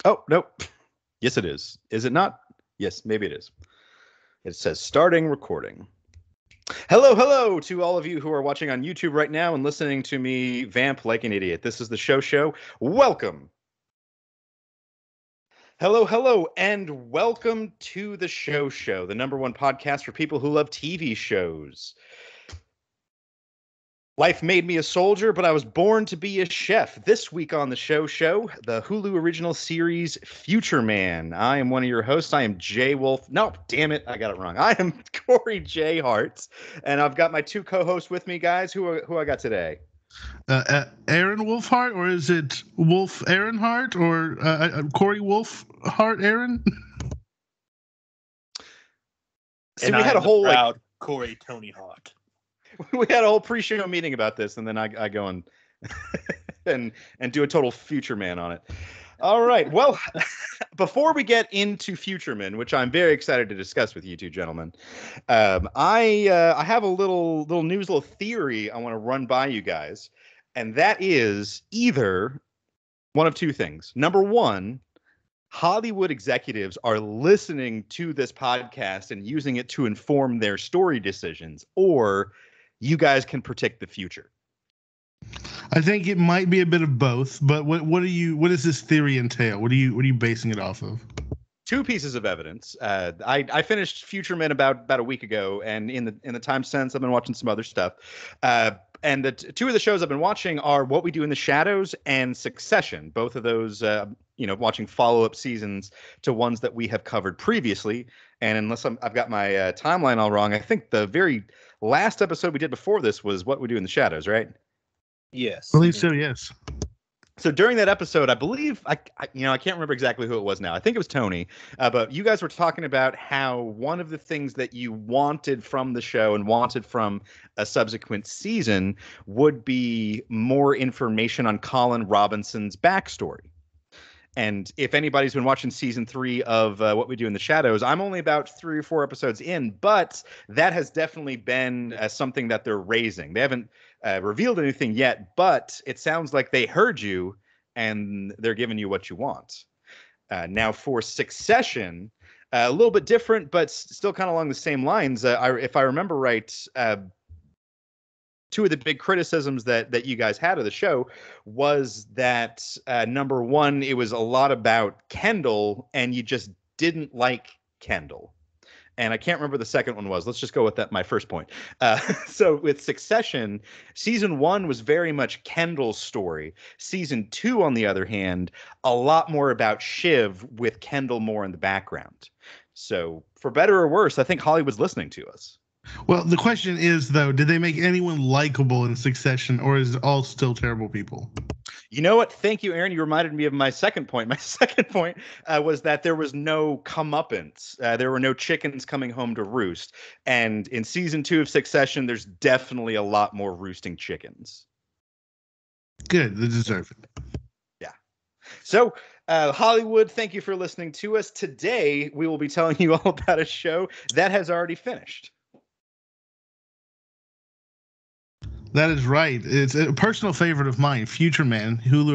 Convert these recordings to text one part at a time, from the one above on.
Oh, nope. Yes, it is. Is it not? Yes, maybe it is. It says starting recording. Hello, hello to all of you who are watching on YouTube right now and listening to me vamp like an idiot. This is the show. Welcome. Hello, hello, and welcome to the show, the number one podcast for people who love TV shows. Life made me a soldier, but I was born to be a chef. This week on the show, the Hulu original series Future Man. I am one of your hosts. I am Jay Wolf. No, damn it, I got it wrong. I am Corey J. Hart, and I've got my two co-hosts with me, guys. Who I got today? Aaron Wolfhart, or is it Wolf Aaron Hart, or Corey Wolfhart Aaron? See, we had a whole proud Corey Tony Hart. We had a whole pre-show meeting about this, and then I go and and do a total Future Man on it. All right. Well, before we get into Future Man, which I'm very excited to discuss with you two gentlemen, I have a little news, little theory I want to run by you guys, and that is either one of two things. Number one, Hollywood executives are listening to this podcast and using it to inform their story decisions, or you guys can predict the future. I think it might be a bit of both, but what does this theory entail? What are you basing it off of? Two pieces of evidence. I finished Future Men about a week ago, and in the time since, I've been watching some other stuff. And the two of the shows I've been watching are What We Do in the Shadows and Succession. Both of those, watching follow-up seasons to ones that we have covered previously. And unless I've got my timeline all wrong, I think the very last episode we did before this was What We Do in the Shadows, right? Yes. I believe so, yes. So during that episode, I believe I can't remember exactly who it was now. I think it was Tony, but you guys were talking about how one of the things that you wanted from the show and wanted from a subsequent season would be more information on Colin Robinson's backstory. And if anybody's been watching season 3 of What We Do in the Shadows, I'm only about 3 or 4 episodes in, but that has definitely been something that they're raising. They haven't revealed anything yet, but it sounds like they heard you and they're giving you what you want. Now for Succession, a little bit different, but still kind of along the same lines. If I remember right, two of the big criticisms that you guys had of the show was that number one, it was a lot about Kendall, and you just didn't like Kendall. And I can't remember the second one was. Let's just go with that. My first point. So with Succession, season 1 was very much Kendall's story. Season 2, on the other hand, a lot more about Shiv, with Kendall more in the background. So for better or worse, I think Hollywood's listening to us. Well, the question is, though, did they make anyone likable in Succession, or is it all still terrible people? You know what? Thank you, Aaron. You reminded me of my second point. My second point was that there was no comeuppance. There were no chickens coming home to roost. And in season 2 of Succession, there's definitely a lot more roosting chickens. Good. They deserve it. Yeah. So, Hollywood, thank you for listening to us. Today, we will be telling you all about a show that has already finished. That is right. It's a personal favorite of mine, Future Man, Hulu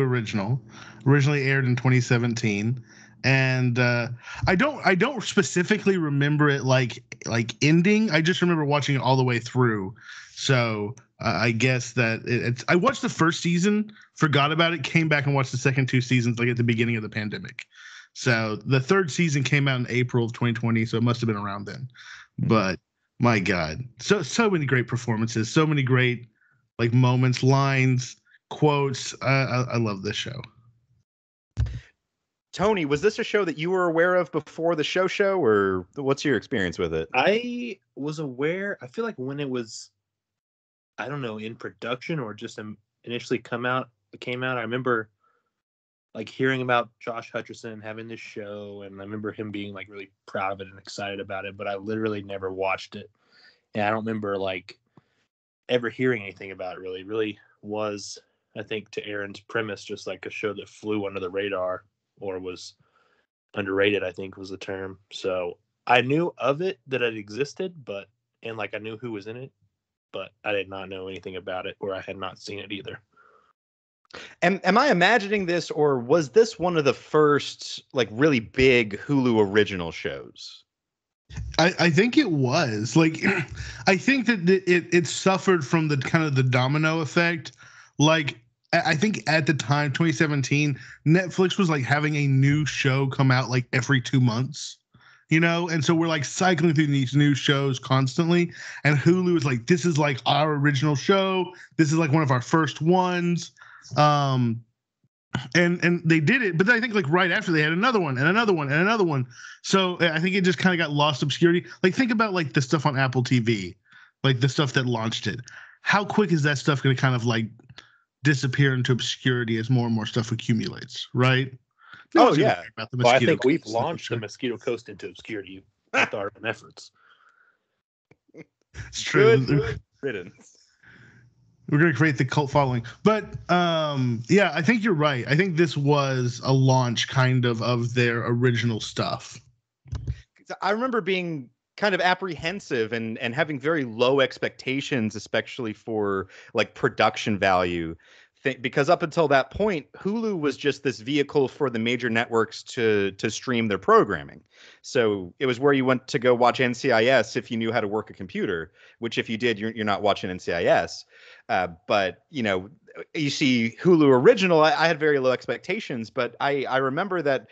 originally aired in 2017, and I don't specifically remember it like ending. I just remember watching it all the way through. So I guess that I watched the first season, forgot about it, came back and watched the second 2 seasons like at the beginning of the pandemic. So the third season came out in April of 2020, so it must have been around then. But my God, so many great performances, so many great moments, lines, quotes. I love this show. Tony, was this a show that you were aware of before the show, or what's your experience with it? I was aware. I feel like when it was, I don't know, in production or just initially came out. I remember hearing about Josh Hutcherson having this show, and I remember him being really proud of it and excited about it. But I literally never watched it, and I don't remember ever hearing anything about it. Really was, I think, to Aaron's premise, just a show that flew under the radar, or was underrated, I think was the term. So I knew of it, that it existed, and I knew who was in it, but I did not know anything about it, or I had not seen it either. Am I imagining this, or was this one of the first like really big Hulu original shows? I think it was like I think that it suffered from the kind of the domino effect. Like I think at the time, 2017, Netflix was like having a new show come out like every 2 months, and so we're like cycling through these new shows constantly. And Hulu is like, this is like our original show. This is like one of our first ones. And they did it, but then I think like right after they had another one and another one and another one. So I think it just kind of got lost obscurity. Like think about like the stuff on Apple TV, like the stuff that launched it. How quick is that stuff going to kind of like disappear into obscurity as more and more stuff accumulates, right? Oh yeah. About the I think we've launched the Mosquito Coast into obscurity with our own efforts. It's true. Good riddance. We're going to create the cult following. But yeah, I think you're right. I think this was a launch kind of their original stuff. I remember being kind of apprehensive and having very low expectations, especially for like production value. Because up until that point, Hulu was just this vehicle for the major networks to stream their programming. So it was where you went to go watch NCIS if you knew how to work a computer, which if you did, you're not watching NCIS. But, you see Hulu original, I had very low expectations, but I remember that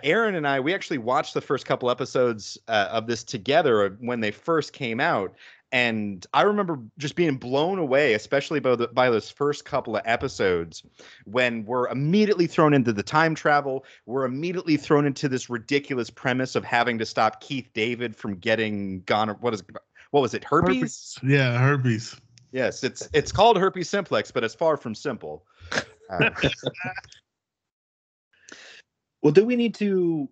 Aaron and we actually watched the first couple episodes of this together when they first came out. And I remember just being blown away, especially by those first couple of episodes, when we're immediately thrown into the time travel. We're immediately thrown into this ridiculous premise of having to stop Keith David from getting what was it? Herpes? Yeah, herpes. Yes, it's called herpes simplex, but it's far from simple. Well, do we need to?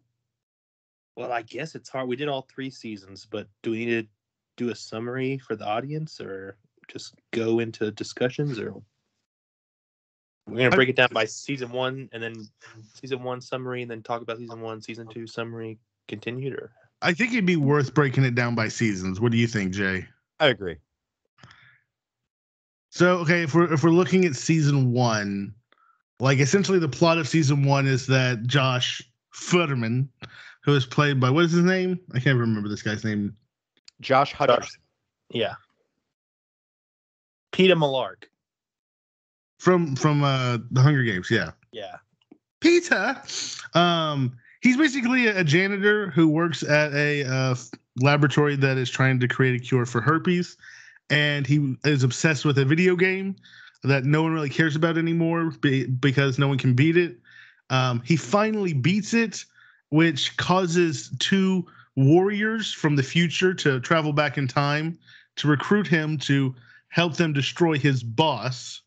Well, I guess it's hard. We did all 3 seasons, but do we need to do a summary for the audience, or just go into discussions, or we're gonna break it down by season 1 and then season 1 summary, and then talk about season 1, season 2 summary continued? Or I think it'd be worth breaking it down by seasons. What do you think, Jay? I agree. So, okay, if we're looking at season 1, like essentially the plot of season 1 is that Josh Futterman, who is played by, what is his name? I can't remember this guy's name. Josh Hutcherson. Yeah. Peter Millark. From the Hunger Games, yeah. Yeah. Peter. He's basically a janitor who works at a laboratory that is trying to create a cure for herpes. And he is obsessed with a video game that no one really cares about anymore because no one can beat it. He finally beats it, which causes 2 warriors from the future to travel back in time to recruit him to help them destroy his boss,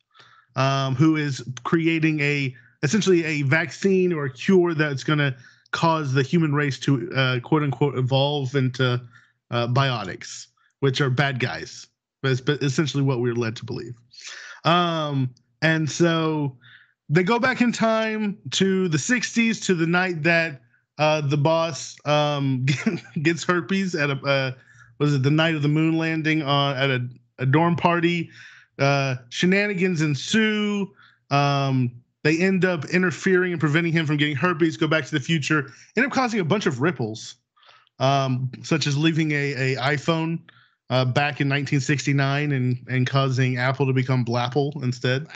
who is creating essentially a vaccine or a cure that's going to cause the human race to quote unquote evolve into biotics, which are bad guys. But essentially what we're led to believe. And so they go back in time to the 60s, to the night that the boss gets herpes at the night of the moon landing at a dorm party. Shenanigans ensue. They end up interfering and preventing him from getting herpes, go back to the future, end up causing a bunch of ripples, such as leaving a iPhone back in 1969 and causing Apple to become Blapple instead.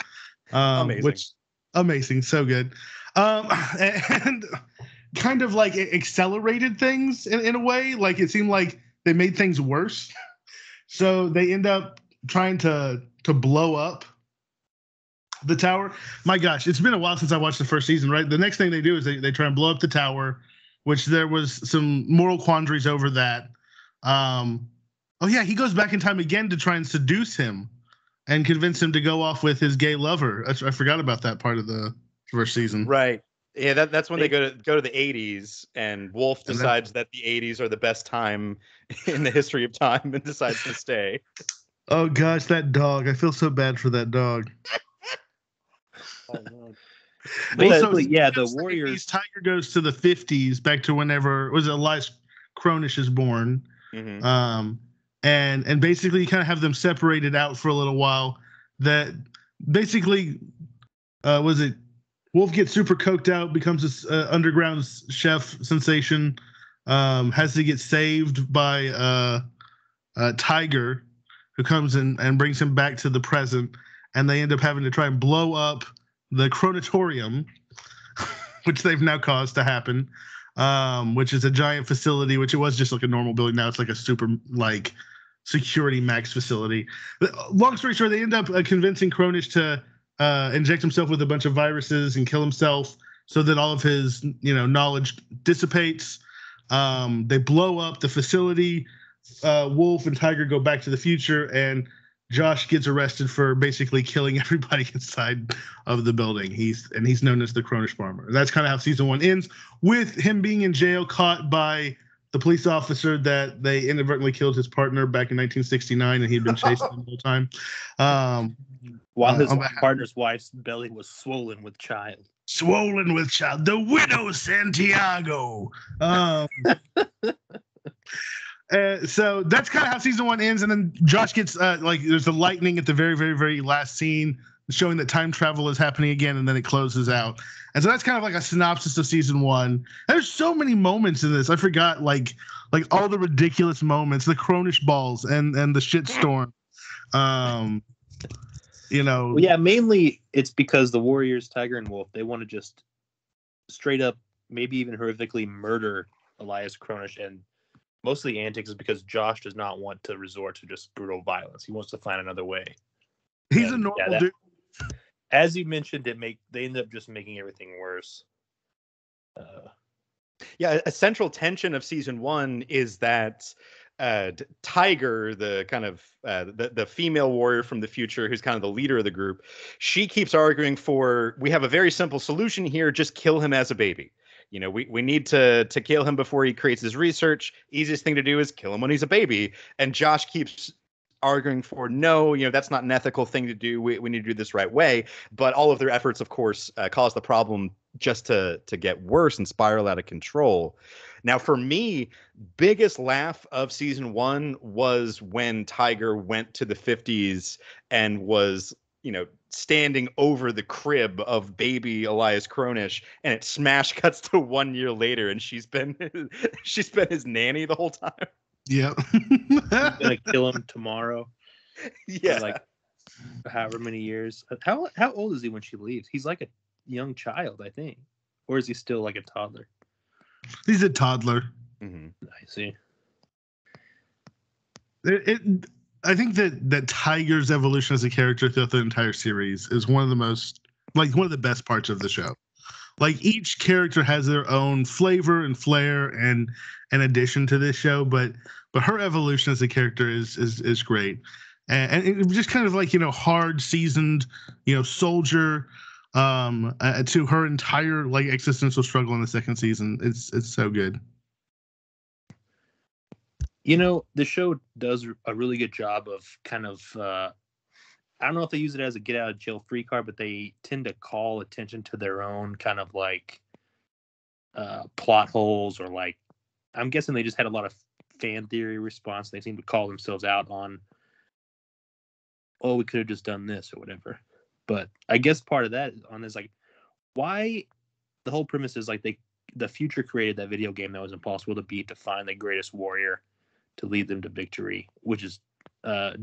Amazing, so good. And kind of like it accelerated things in a way. Like it seemed like they made things worse. So they end up trying to blow up the tower. My gosh, it's been a while since I watched the first season, right? The next thing they do is they try and blow up the tower, which there was some moral quandaries over that. Oh yeah, he goes back in time again to try and seduce him and convince him to go off with his gay lover. I forgot about that part of the first season. Right. Yeah, that's when they go to the 80s, and Wolf decides that the 80s are the best time in the history of time and decides to stay. Oh gosh, that dog. I feel so bad for that dog. Basically, yeah, the Warriors. Tiger goes to the 50s, back to whenever Elias Cronish is born. Mm-hmm. And basically you kind of have them separated out for a little while. That basically Was it Wolf gets super coked out, becomes this underground chef sensation, has to get saved by Tiger, who comes in and brings him back to the present, and they end up having to try and blow up the crematorium, which they've now caused to happen, which is a giant facility, which it was just like a normal building. Now it's like a super like security max facility. Long story short, they end up convincing Cronish to inject himself with a bunch of viruses and kill himself so that all of his knowledge dissipates. They blow up the facility. Wolf and Tiger go back to the future, and Josh gets arrested for basically killing everybody inside of the building. He's known as the Cronish Farmer. And that's kind of how season 1 ends, with him being in jail, caught by the police officer that they inadvertently killed his partner back in 1969, and he'd been chasing him the whole time. While his partner's wife's belly was swollen with child. Swollen with child. The widow Santiago. So that's kind of how season 1 ends, and then Josh gets there's the lightning at the very, very, very last scene, showing that time travel is happening again, and then it closes out. And so that's kind of like a synopsis of season 1. There's so many moments in this. I forgot like all the ridiculous moments, the Cronish balls and the shitstorm. Well, yeah, mainly it's because the Warriors, Tiger and Wolf, they want to just straight up, maybe even horrifically murder Elias Cronish, and most of the antics is because Josh does not want to resort to just brutal violence. He wants to find another way. He's a normal dude. As you mentioned, they end up just making everything worse. A central tension of season 1 is that Tiger, the kind of the female warrior from the future, who's kind of the leader of the group, she keeps arguing for, we have a very simple solution here, just kill him as a baby. We need to kill him before he creates his research. Easiest thing to do is kill him when he's a baby. And Josh keeps arguing for, no, that's not an ethical thing to do. We need to do this right way. But all of their efforts, of course, cause the problem just to get worse and spiral out of control. Now, for me, biggest laugh of season 1 was when Tiger went to the 50s and was, standing over the crib of baby Elias Cronish, and it smash cuts to 1 year later, and she's been his nanny the whole time. Yeah. He's gonna kill him tomorrow. Yeah. For like however many years. How old is he when she leaves? He's like a young child, I think. Or is he still like a toddler? He's a toddler. Mm-hmm. I see. I think that Tiger's evolution as a character throughout the entire series is one of the best parts of the show. Like, each character has their own flavor and flair and an addition to this show, but her evolution as a character is great. And it just kind of like, hard seasoned, soldier to her entire like existential struggle in the second season. It's so good. The show does a really good job of kind of, I don't know if they use it as a get out of jail free card, but they tend to call attention to their own kind of like plot holes, or like, I'm guessing they just had a lot of fan theory response. They seem to call themselves out on, oh, we could have just done this or whatever. But I guess part of that is like, why the whole premise is like the future created that video game that was impossible to beat, to find the greatest warrior to lead them to victory, which is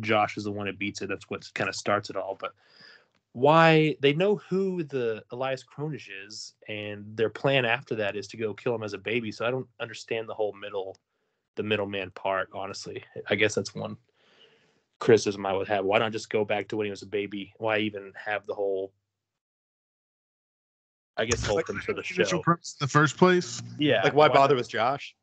Josh is the one that beats it. That's what kind of starts it all. But why they know who the Elias Cronish is, and their plan after that is to go kill him as a baby. So I don't understand the whole middleman part, honestly. I guess that's one criticism I would have. Why not just go back to when he was a baby? Why even have the whole, I guess, the whole premise of the show in the first place? Yeah. Like, why bother with Josh?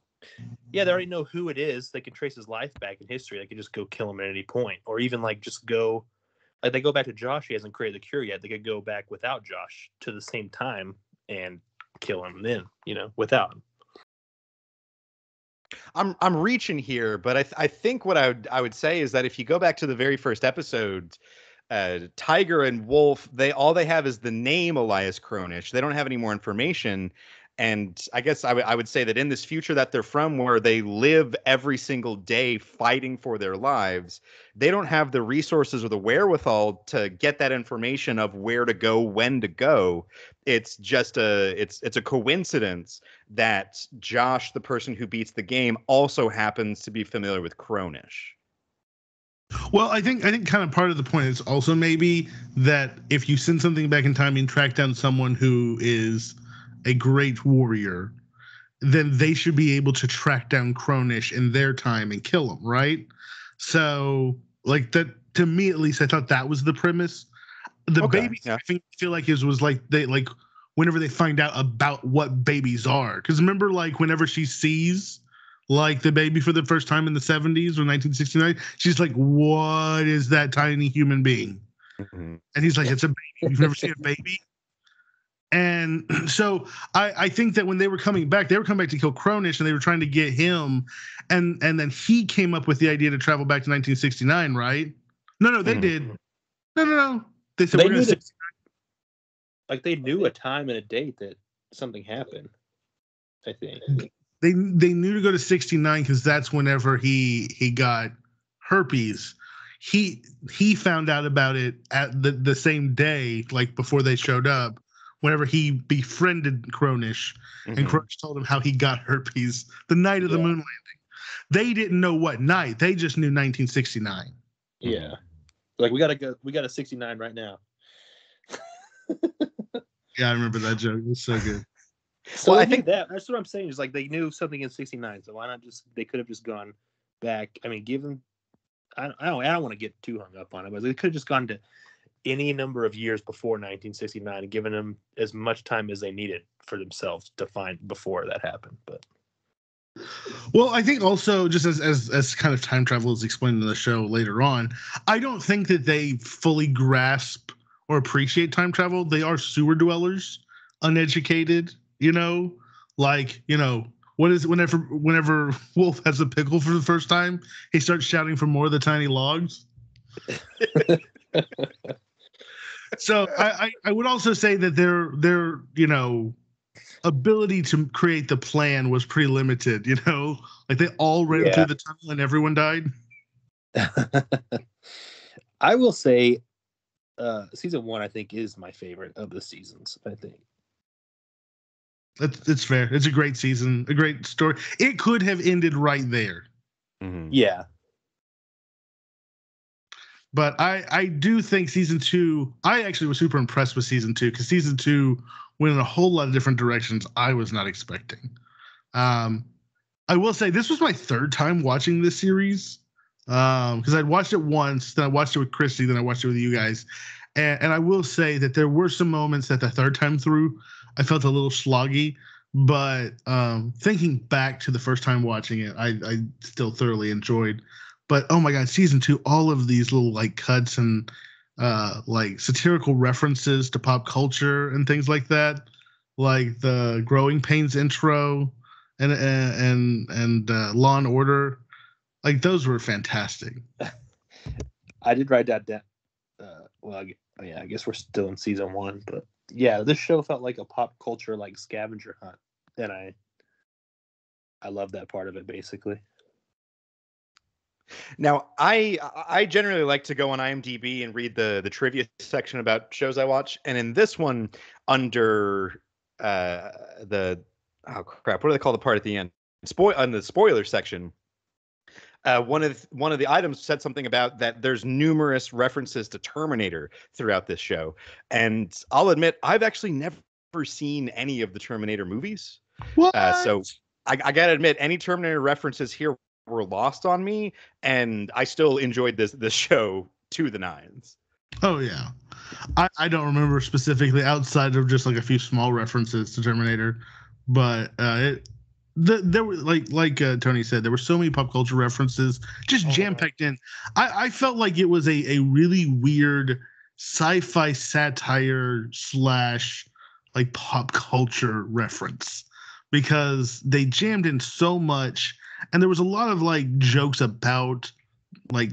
Yeah, they already know who it is. They can trace his life back in history. They can just go kill him at any point. Or even like just go, like they go back to Josh. He hasn't created the cure yet. They could go back without Josh to the same time and kill him then, without him. I'm reaching here, but I think what I would say is that if you go back to the very first episode, Tiger and Wolf, all they have is the name Elias Cronish. They don't have any more information. And I guess I would say that in this future that they're from, where they live every single day fighting for their lives, they don't have the resources or the wherewithal to get that information of where to go, when to go. It's just it's a coincidence that Josh, the person who beats the game, also happens to be familiar with Cronish. Well, I think kind of part of the point is also maybe that if you send something back in time and track down someone who is a great warrior, then they should be able to track down Cronish in their time and kill him, right? So, like that, to me at least, I thought that was the premise. The baby, yeah. I feel like it was like they like whenever they find out about what babies are, because remember, like whenever she sees like the baby for the first time in the 70s or 1969, she's like, what is that tiny human being? Mm-hmm. And he's like, it's a baby. You've never seen a baby? And so I think that when they were coming back to kill Cronish, and they were trying to get him, and then he came up with the idea to travel back to 1969, right? No, they did. No. They said, like they knew a time and a date that something happened, I think. They knew to go to 69 because that's whenever he got herpes. He found out about it at the same day, like before they showed up, whenever he befriended Cronish, and Cronish told him how he got herpes the night of the moon landing. They didn't know what night. They just knew 1969. Yeah. Like we got a 69 right now. Yeah, I remember that joke. It was so good. So well, I think that's what I'm saying is like they knew something in 69, so why not they could have just gone back. I mean, given I don't want to get too hung up on it, but they could have just gone to any number of years before 1969 and given them as much time as they needed for themselves to find before that happened. But well, I think also just as kind of time travel is explained in the show later on, I don't think that they fully grasp or appreciate time travel. They are sewer dwellers, uneducated. Like, what is whenever Wolf has a pickle for the first time, he starts shouting for more of the tiny logs. So I would also say that their ability to create the plan was pretty limited. Like they all ran through the tunnel and everyone died. I will say, season 1 I think is my favorite of the seasons. I think. It's fair. It's a great season, a great story. It could have ended right there. Mm-hmm. Yeah. But I do think season 2, I actually was super impressed with season 2 because season 2 went in a whole lot of different directions I was not expecting. I will say this was my third time watching this series because I'd watched it once, then I watched it with Christy, then I watched it with you guys. And I will say that there were some moments that the third time through I felt a little sloggy, but thinking back to the first time watching it, I still thoroughly enjoyed. But oh my god, season 2, all of these little like cuts and like satirical references to pop culture and things like that, like the Growing Pains intro and Law and Order, like those were fantastic. I did write that down. I guess we're still in season 1, but yeah, this show felt like a pop culture like scavenger hunt, and I love that part of it basically. Now, I generally like to go on IMDb and read the trivia section about shows I watch, and in this one, under what do they call the part at the end? On the spoiler section. One of the items said something about that there's numerous references to Terminator throughout this show. And I'll admit, I've actually never seen any of the Terminator movies. What? So I got to admit, any Terminator references here were lost on me, and I still enjoyed this show to the nines. Oh, yeah. I don't remember specifically outside of just like a few small references to Terminator, but there were like Tony said, there were so many pop culture references just jam-packed in. I felt like it was a really weird sci-fi satire / like pop culture reference because they jammed in so much, and there was a lot of like jokes about like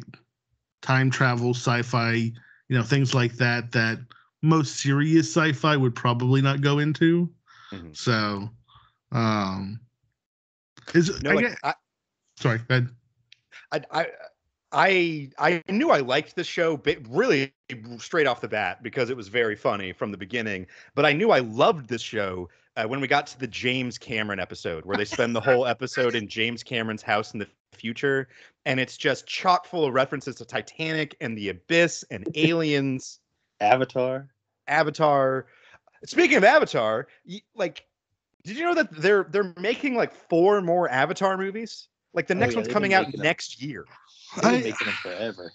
time travel, sci-fi, things like that most serious sci-fi would probably not go into. Mm-hmm. So Um, is No, I like get sorry, go ahead. I knew I liked the show really straight off the bat because it was very funny from the beginning. But I knew I loved this show when we got to the James Cameron episode, where they spend the whole episode in James Cameron's house in the future, and it's just chock full of references to Titanic and the Abyss and aliens, Avatar. Avatar. Speaking of Avatar, like, did you know that they're making like 4 more Avatar movies? Like the next one's they've been coming out making them. next year. They've been making them forever.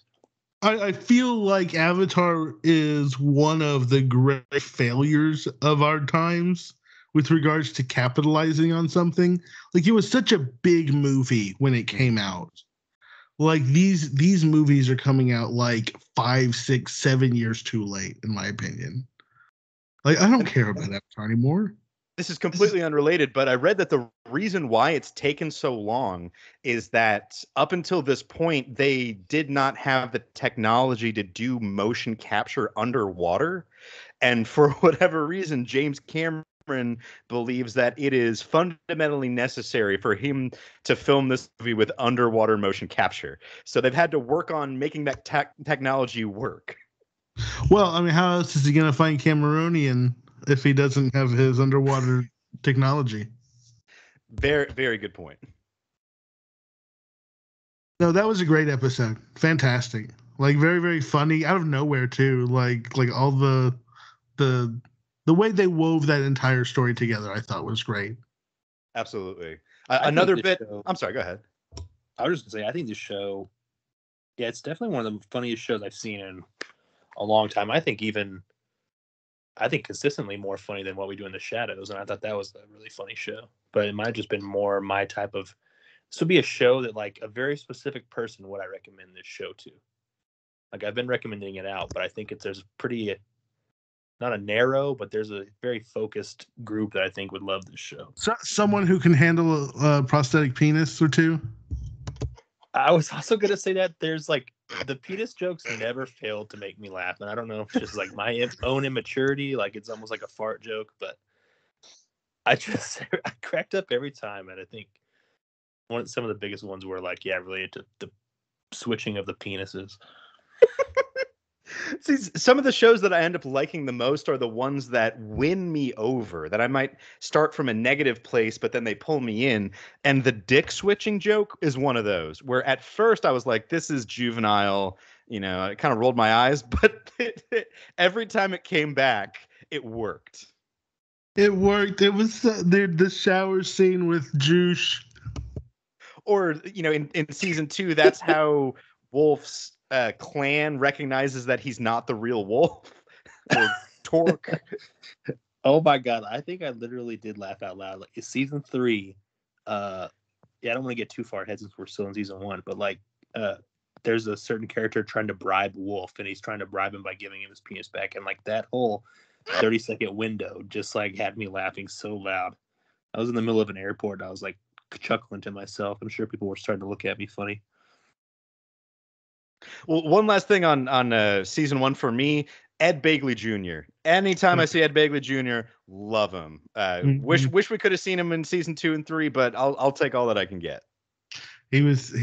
I feel like Avatar is one of the great failures of our times with regards to capitalizing on something. Like it was such a big movie when it came out. Like these movies are coming out like 5, 6, 7 years too late, in my opinion. Like I don't care about Avatar anymore. This is completely unrelated, but I read that the reason why it's taken so long is that up until this point, they did not have the technology to do motion capture underwater. And for whatever reason, James Cameron believes that it is fundamentally necessary for him to film this movie with underwater motion capture. So they've had to work on making that technology work. Well, I mean, how else is he going to find Cameroonian if he doesn't have his underwater technology? Very, very good point. No, that was a great episode. Fantastic. Like very, very funny out of nowhere too. Like all the way they wove that entire story together, I thought was great. Absolutely. Another bit. Show, I'm sorry. Go ahead. I was just gonna say, I think this show, yeah, it's definitely one of the funniest shows I've seen in a long time. I think consistently more funny than What We Do in the Shadows, and I thought that was a really funny show. But it might have just been more my type of. This would be a show that like a very specific person would I recommend this show to. Like I've been recommending it out, but I think there's pretty not a narrow, but there's a very focused group that I think would love this show. So, someone who can handle a prosthetic penis or two. I was also gonna say that there's like the penis jokes never failed to make me laugh, and I don't know if it's just like my own immaturity, like it's almost like a fart joke, but I cracked up every time, and I think some of the biggest ones were like related to the switching of the penises. See, some of the shows that I end up liking the most are the ones that win me over, that I might start from a negative place, but then they pull me in. And the dick switching joke is one of those where at first I was like, this is juvenile. I kind of rolled my eyes, but every time it came back, it worked. It worked. It was the shower scene with Juice. Or, in season 2, that's how Wolf's clan recognizes that he's not the real Wolf. Or Torque. Oh my god, I think I literally did laugh out loud. Like it's season 3. I don't want to get too far ahead since we're still in season 1, but like there's a certain character trying to bribe Wolf, and he's trying to bribe him by giving him his penis back, and like that whole 30-second window just like had me laughing so loud. I was in the middle of an airport and I was like chuckling to myself. I'm sure people were starting to look at me funny. Well, one last thing on season 1 for me, Ed Begley Jr. Anytime I see Ed Begley Jr., love him. Wish we could have seen him in season 2 and 3, but I'll take all that I can get. He was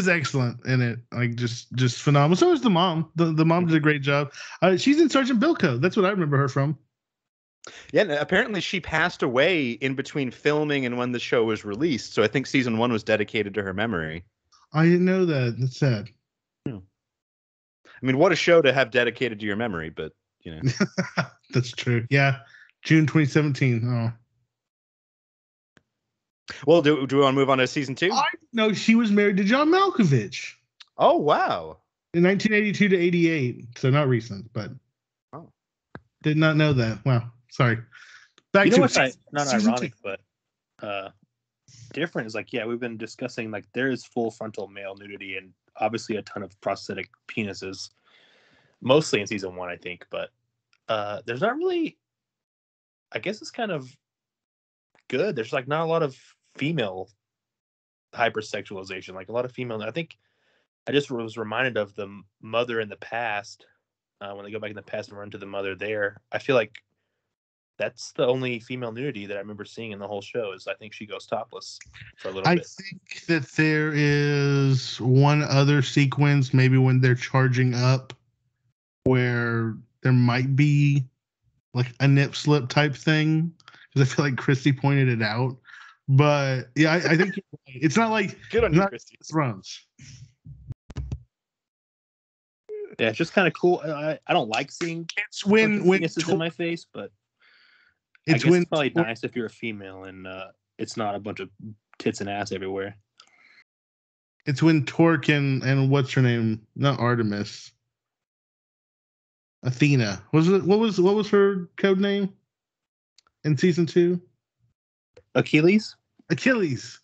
excellent in it, like just phenomenal. So was the mom. The mom did a great job. She's in Sergeant Bilko. That's what I remember her from. Yeah, apparently she passed away in between filming and when the show was released. So I think season 1 was dedicated to her memory. I didn't know that. That's sad. I mean, what a show to have dedicated to your memory, but That's true. Yeah, June 2017. Oh. Well, do we want to move on to season 2? No, she was married to John Malkovich. Oh, wow. In 1982 to 88. So not recent, but did not know that. Wow. Sorry. Back to what's not ironic, but different is like, we've been discussing like there is full frontal male nudity and obviously a ton of prosthetic penises, mostly in season 1, I think, but there's not really, I guess it's kind of good. There's like not a lot of female hypersexualization, like a lot of female. I think I just was reminded of the mother in the past when they go back in the past and run to the mother there. I feel like that's the only female nudity that I remember seeing in the whole show. Is I think she goes topless for a little I bit. think that there is one other sequence, maybe when they're charging up, where there might be like a nip slip type thing, because I feel like Christy pointed it out. But yeah, I think you're right. It's not like Good on it's you, not Christy. Thrones. Yeah, it's just kind of cool. I don't like seeing It's when penises in my face, but I it's guess when it's probably nice if you're a female and it's not a bunch of tits and ass everywhere. it's when Torque and what's her name? Not Artemis. Athena. Was it what was her code name in season 2? Achilles? Achilles.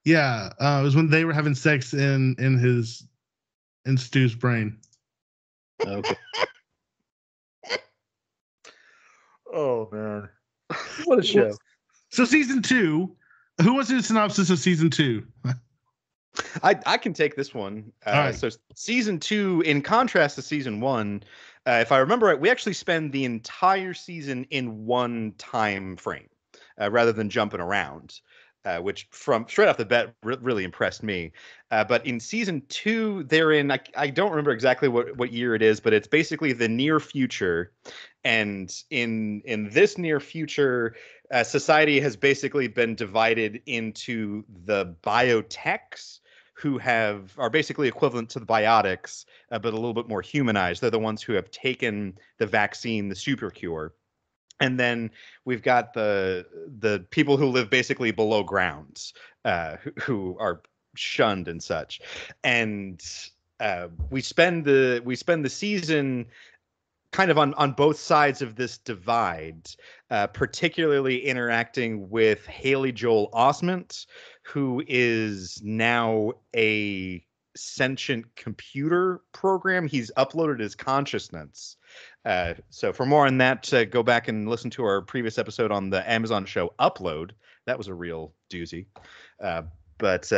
Yeah, it was when they were having sex in Stu's brain. Okay. Oh man, what a show! So season 2, who wants to do a synopsis of season 2? I can take this one. All right. So season 2, in contrast to season 1, if I remember right, we actually spend the entire season in one time frame rather than jumping around, which from straight off the bat really impressed me. But in season 2, they're in, I don't remember exactly what year it is, but it's basically the near future. And in this near future, society has basically been divided into the biotechs, who are basically equivalent to the biotics, but a little bit more humanized. They're the ones who have taken the vaccine, the super cure. And then we've got the people who live basically below ground, who are shunned and such. And we spend the season kind of on both sides of this divide, particularly interacting with Haley Joel Osment, who is now a sentient computer program. He's uploaded his consciousness. So for more on that, go back and listen to our previous episode on the Amazon show Upload. That was a real doozy. But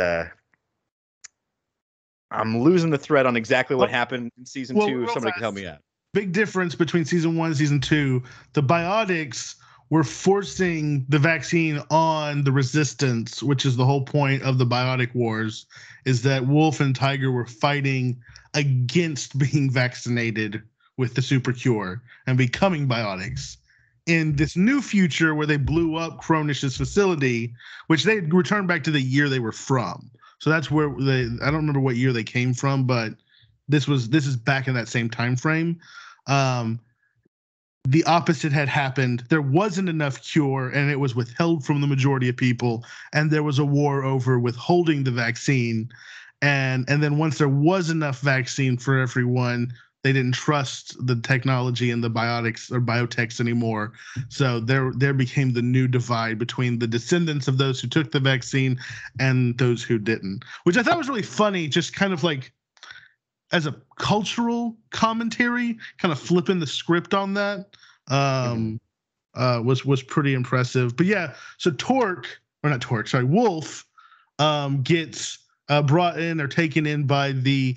I'm losing the thread on exactly what happened in season 2. If somebody can help me out. Big difference between season 1 and season 2. The biotics were forcing the vaccine on the resistance, which is the whole point of the biotic wars, is that Wolf and Tiger were fighting against being vaccinated with the super cure and becoming biotics. In this new future where they blew up Cronish's facility, which they returned back to the year they were from. So that's where I don't remember what year they came from, but this is back in that same time frame. The opposite had happened. There wasn't enough cure, and it was withheld from the majority of people. And there was a war over withholding the vaccine. And then once there was enough vaccine for everyone, they didn't trust the technology and the biotics or biotechs anymore. So there became the new divide between the descendants of those who took the vaccine and those who didn't, which I thought was really funny, just kind of like as a cultural commentary, kind of flipping the script on that was pretty impressive. But yeah, so Wolf gets brought in or taken in by the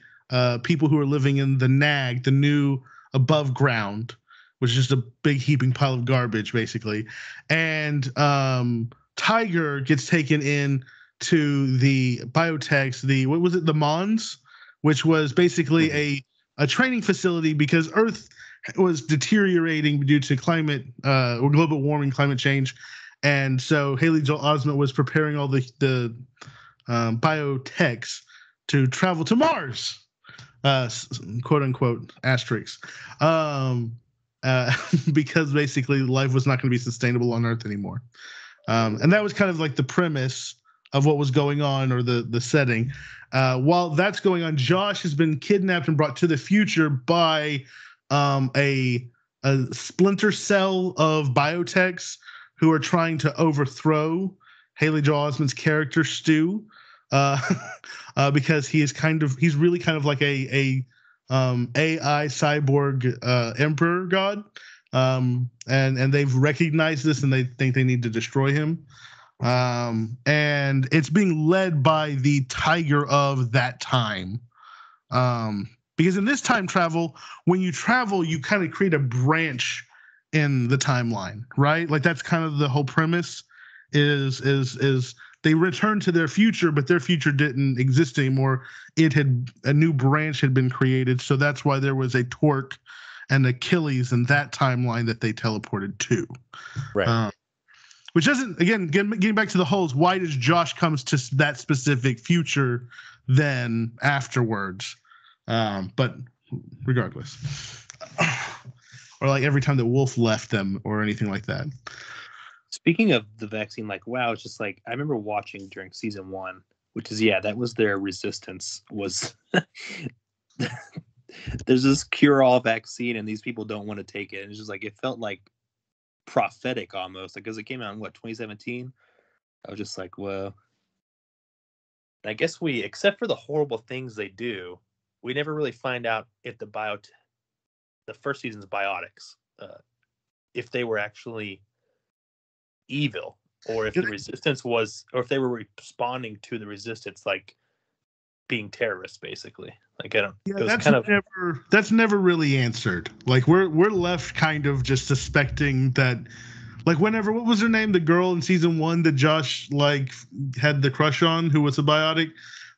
people who are living in the NAG, the new above ground, which is just a big heaping pile of garbage, basically. And Tiger gets taken in to the biotechs, the Mons, which was basically a training facility because Earth was deteriorating due to climate or global warming, climate change. And so Haley Joel Osment was preparing all the biotechs to travel to Mars, quote unquote, asterisks, because basically life was not going to be sustainable on Earth anymore. And that was kind of like the premise of what was going on, or the setting. While that's going on, Josh has been kidnapped and brought to the future by a splinter cell of biotechs who are trying to overthrow Haley Joel Osment's character Stu, because he's really kind of like a AI cyborg emperor god, and they've recognized this and they think they need to destroy him. And it's being led by the Tiger of that time. Because in this time travel, when you travel, you kind of create a branch in the timeline, right? Like that's kind of the whole premise is they return to their future, but their future didn't exist anymore. It had a new branch had been created, so that's why there was a Torque and Achilles in that timeline that they teleported to. Right. Which doesn't, again, getting back to the holes, why does Josh comes to that specific future then afterwards? But regardless. Or like every time that Wolf left them or anything like that. Speaking of the vaccine, like, wow, it's just like, I remember watching during season 1, which is, that was their resistance, was there's this cure-all vaccine and these people don't want to take it. And it's just like, it felt like prophetic almost, like, because it came out in 2017. I was just like, well, I guess except for the horrible things they do, we never really find out if the first season's biotics, if they were actually evil, or if the resistance was, or if they were responding to the resistance, like being terrorists, basically. Like, I don't. Yeah, that's never really answered. Like we're left kind of just suspecting that, like what was her name? The girl in season 1 that Josh like had the crush on, who was a biotic.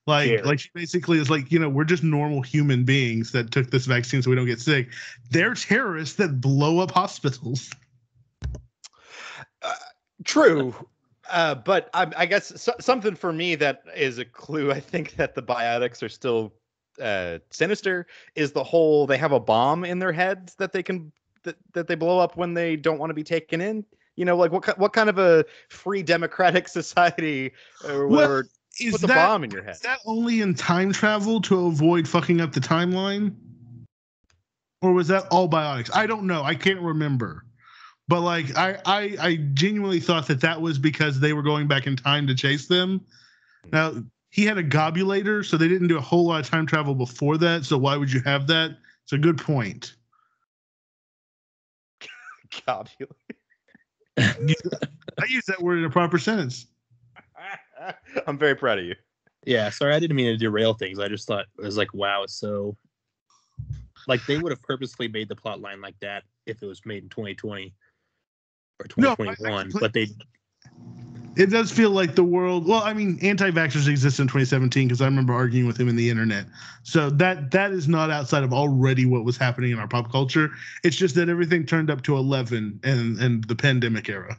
Like she basically is like, we're just normal human beings that took this vaccine so we don't get sick. They're terrorists that blow up hospitals. True. But I guess something for me that is a clue, I think, that the biotics are still sinister, is the whole, they have a bomb in their heads that they can that they blow up when they don't want to be taken in. Like what kind of a free democratic society or whatever. Well, put a bomb in your head. Is that only in time travel to avoid fucking up the timeline? Or was that all biotics? I don't know. I can't remember. But like I genuinely thought that was because they were going back in time to chase them. Now, he had a gobulator, so they didn't do a whole lot of time travel before that. So why would you have that? It's a good point. Gobulator. I use that word in a proper sentence. I'm very proud of you. Yeah, sorry, I didn't mean to derail things. I just thought it was like, wow, it's so, like, they would have purposely made the plot line like that if it was made in 2020 or 2021. No, but it does feel like the world. Well, I mean, anti-vaxxers exist in 2017 because I remember arguing with him in the internet. So that is not outside of already what was happening in our pop culture. It's just that everything turned up to 11 in the pandemic era.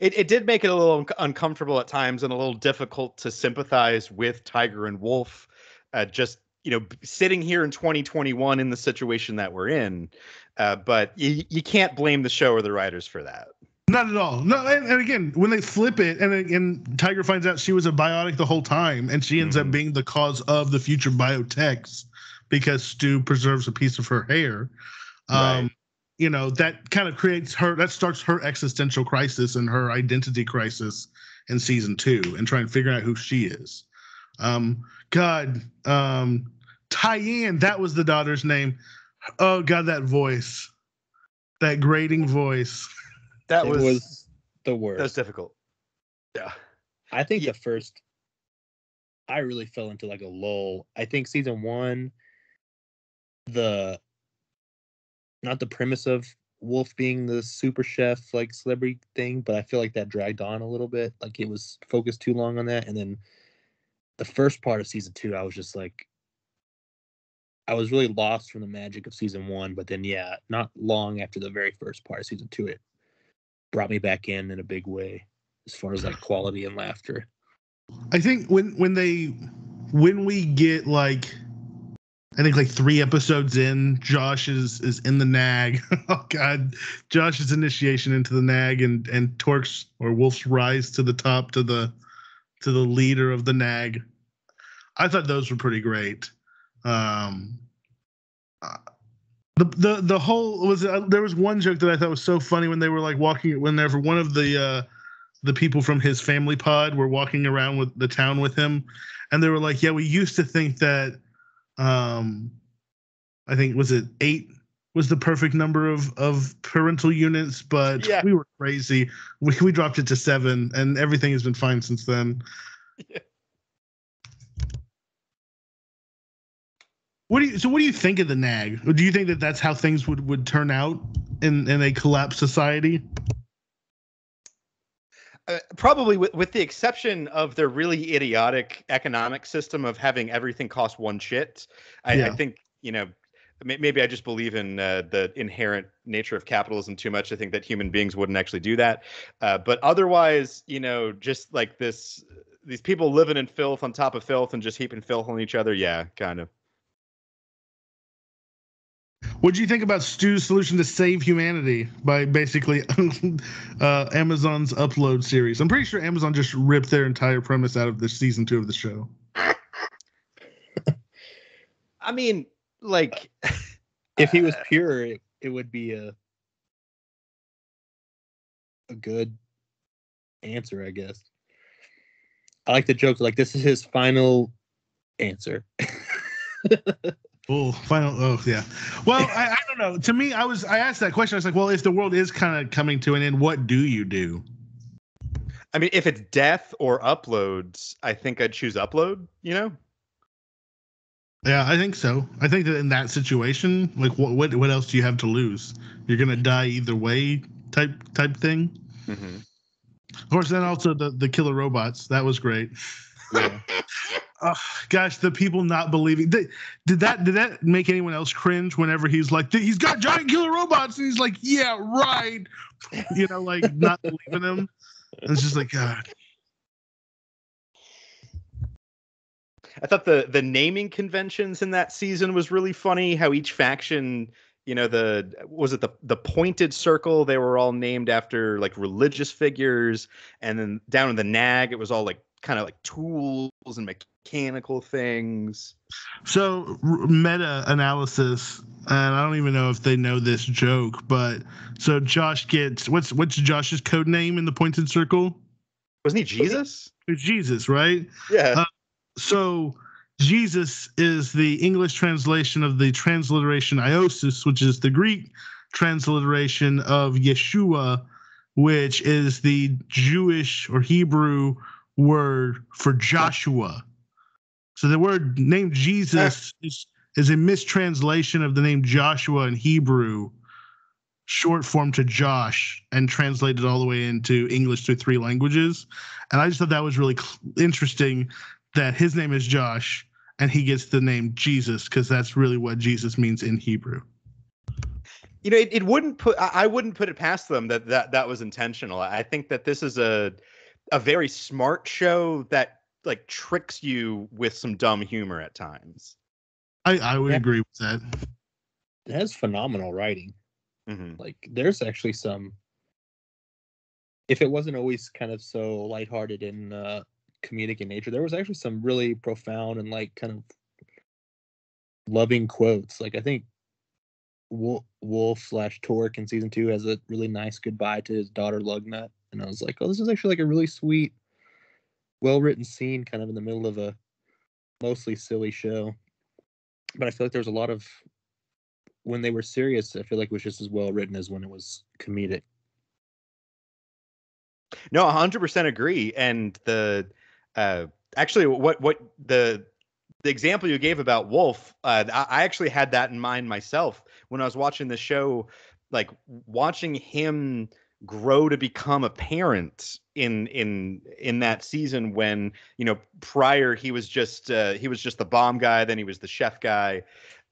It did make it a little uncomfortable at times and a little difficult to sympathize with Tiger and Wolf. Just sitting here in 2021 in the situation that we're in. But you can't blame the show or the writers for that. Not at all. No, and again, when they flip it, and Tiger finds out she was a biotic the whole time, and she ends up being the cause of the future biotechs because Stu preserves a piece of her hair. Right. That kind of that starts her existential crisis and her identity crisis in season 2, and trying to figure out who she is. Tyann, that was the daughter's name. Oh God, that voice, that grating voice. That was the worst. That was difficult. Yeah. I think I really fell into like a lull. I think season 1, not the premise of Wolf being the super chef, like celebrity thing, but I feel like that dragged on a little bit. Like it was focused too long on that. And then the first part of season 2, I was just like, I was really lost from the magic of season 1. But then, not long after the very first part of season 2, it brought me back in a big way as far as like quality and laughter. I think when we get like, I think like 3 episodes in, Josh is in the nag. Oh God, Josh's initiation into the nag and Torque's or Wolf's rise to the top to the leader of the nag. I thought those were pretty great. The whole was there was one joke that I thought was so funny when they were like walking, whenever one of the people from his family pod were walking around with the town with him, and they were like, yeah, we used to think that I think was it 8 was the perfect number of parental units, but we were crazy. We dropped it to 7, and everything has been fine since then. Yeah. What do you think of the nag? Do you think that that's how things would turn out in a collapsed society? Probably, with the exception of their really idiotic economic system of having everything cost one shit. I think, maybe I just believe in the inherent nature of capitalism too much. I think that human beings wouldn't actually do that. But otherwise, just like these people living in filth on top of filth and just heaping filth on each other. Yeah, kind of. What do you think about Stu's solution to save humanity by basically Amazon's Upload series? I'm pretty sure Amazon just ripped their entire premise out of the season 2 of the show. I mean, like, if he was pure, it would be a good answer, I guess. I like the joke, like, this is his final answer. Oh, final. Oh, yeah. Well, I don't know. To me, I asked that question. I was like, well, if the world is kind of coming to an end, what do you do? I mean, if it's death or uploads, I think I'd choose upload, Yeah, I think so. I think that in that situation, like, what else do you have to lose? You're gonna die either way, type thing. Mm-hmm. Of course, then also the killer robots. That was great. Yeah. Oh, gosh, the people not believing. Did that make anyone else cringe whenever he's like, he's got giant killer robots, and he's like, yeah, right. Like, not believing him. And it's just like, God. I thought the naming conventions in that season was really funny. How each faction, the pointed circle, they were all named after like religious figures, and then down in the nag, it was all like kind of like tools and mechanical things. So meta analysis, and I don't even know if they know this joke, but so Josh gets what's Josh's code name in the pointed circle? Wasn't he Jesus? It's Jesus, right? Yeah. So Jesus is the English translation of the transliteration Iosis, which is the Greek transliteration of Yeshua, which is the Jewish or Hebrew word for Joshua. So the word name Jesus is a mistranslation of the name Joshua in Hebrew, short form to Josh, and translated all the way into English through 3 languages. And I just thought that was really interesting that his name is Josh and he gets the name Jesus, because that's really what Jesus means in Hebrew. It wouldn't I wouldn't put it past them that was intentional. I think that this is a very smart show that like tricks you with some dumb humor at times. I would agree with that. It has phenomenal writing. Mm-hmm. Like, there's actually some, if it wasn't always kind of so lighthearted and comedic in nature, there was actually some really profound and like kind of loving quotes. Like, I think Wolf/Torque in season 2 has a really nice goodbye to his daughter Lugnut, and I was like, oh, this is actually like a really sweet, well-written scene kind of in the middle of a mostly silly show. But I feel like there's a lot of, when they were serious, I feel like it was just as well written as when it was comedic. No, 100% agree. And the actually what the example you gave about Wolf, I actually had that in mind myself when I was watching the show, like watching him grow to become a parent in that season, when prior he was just the bomb guy, then he was the chef guy,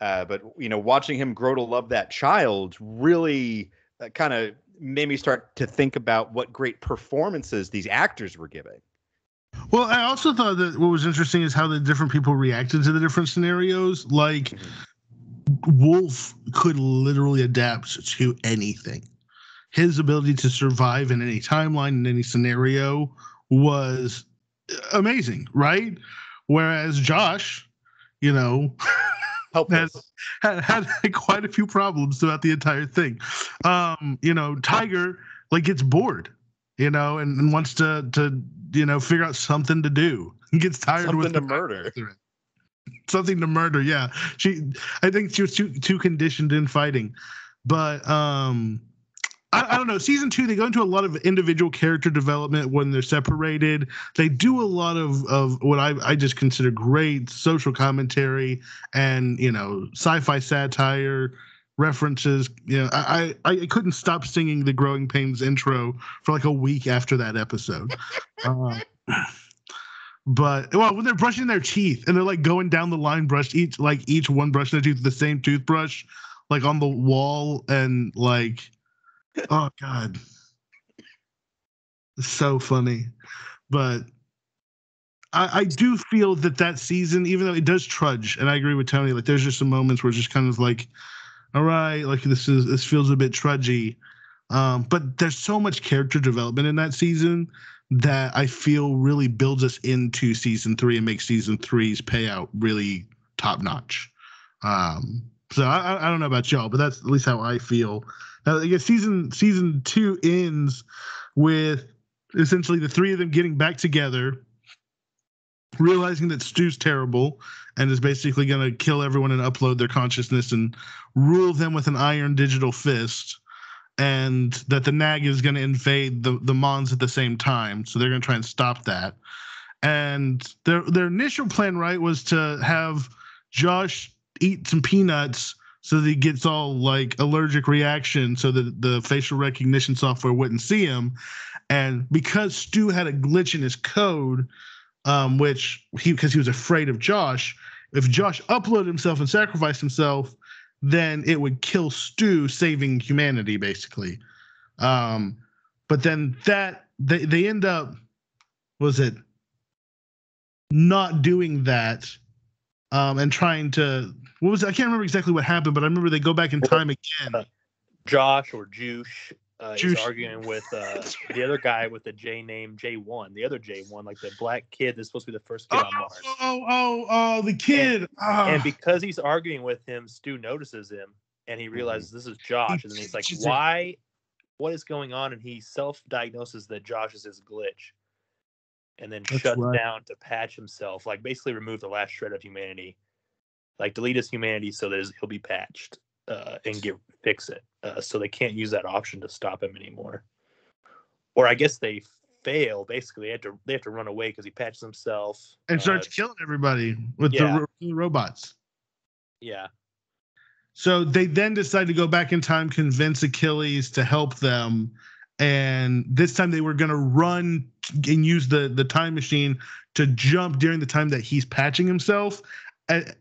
but watching him grow to love that child really kind of made me start to think about what great performances these actors were giving. Well, I also thought that what was interesting is how the different people reacted to the different scenarios. Like, Wolf could literally adapt to anything. His ability to survive in any timeline, in any scenario, was amazing, right? Whereas Josh, had quite a few problems throughout the entire thing. Tiger like gets bored, and wants to figure out something to do. He gets tired something to murder. Something to murder, yeah. I think she was too conditioned in fighting. But I don't know. Season 2, they go into a lot of individual character development when they're separated. They do a lot of what I just consider great social commentary and, sci-fi satire references. I couldn't stop singing the Growing Pains intro for like a week after that episode. But when they're brushing their teeth and they're like going down the line, each one brushing their teeth with the same toothbrush, like on the wall, and like, oh God, it's so funny. But I do feel that season, even though it does trudge, and I agree with Tony, like there's just some moments where it's just kind of like, all right, like this feels a bit trudgy. But there's so much character development in that season that I feel really builds us into season 3 and makes season 3's payout really top notch. So I don't know about y'all, but that's at least how I feel. I guess season 2 ends with essentially the three of them getting back together, realizing that Stu's terrible and is basically going to kill everyone and upload their consciousness and rule them with an iron digital fist, and that the Nag is going to invade the Mons at the same time. So they're going to try and stop that. And their initial plan, right, was to have Josh eat some peanuts so that he gets all like allergic reaction so that the facial recognition software wouldn't see him. And because Stu had a glitch in his code, because he was afraid of Josh, if Josh uploaded himself and sacrificed himself, then it would kill Stu, saving humanity, basically. But then they end up, not doing that, and trying to, I can't remember exactly what happened, but I remember they go back in time again. Josh or Juice is arguing with the other guy with the J name, J1, the other J1, like the black kid that's supposed to be the first kid on Mars. The kid. And because he's arguing with him, Stu notices him and he realizes this is Josh. And then he's like, why? What is going on? And he self-diagnoses that Josh is his glitch. And then shuts down to patch himself, like basically remove the last shred of humanity, like delete his humanity so that he'll be patched and fix it. So they can't use that option to stop him anymore. Or I guess they fail. Basically, they have to run away because he patches himself and starts killing everybody with the robots. Yeah. So they then decide to go back in time, convince Achilles to help them. And this time they were going to run and use the time machine to jump during the time that he's patching himself,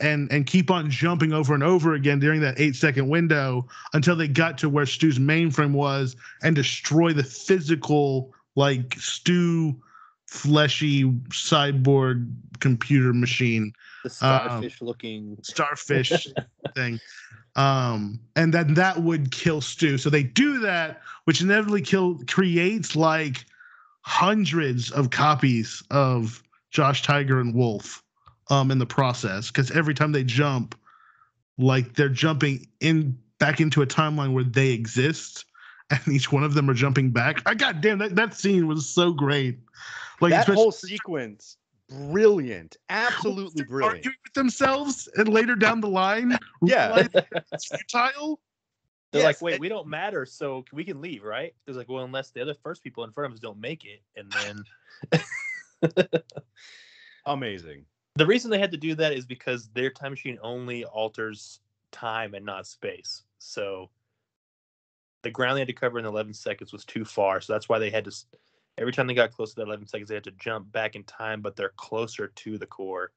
and keep on jumping over and over again during that 8-second window until they got to where Stu's mainframe was and destroy the physical, like, Stu fleshy cyborg computer machine. The starfish-looking starfish thing. And then that would kill Stu. So they do that, which inevitably creates like hundreds of copies of Josh, Tiger, and Wolf in the process. Because every time they jump, like they're jumping back into a timeline where they exist, and each one of them are jumping back. God damn, that scene was so great. Like that whole sequence. Brilliant, absolutely brilliant. Arguing with themselves, and later down the line, it's futile. They're like, wait, we don't matter, so we can leave, right? It's like, well, unless the other first people in front of us don't make it, and then amazing. The reason they had to do that is because their time machine only alters time and not space. So the ground they had to cover in 11 seconds was too far, so that's why they had to. Every time they got close to that 11 seconds, they had to jump back in time, but they're closer to the core.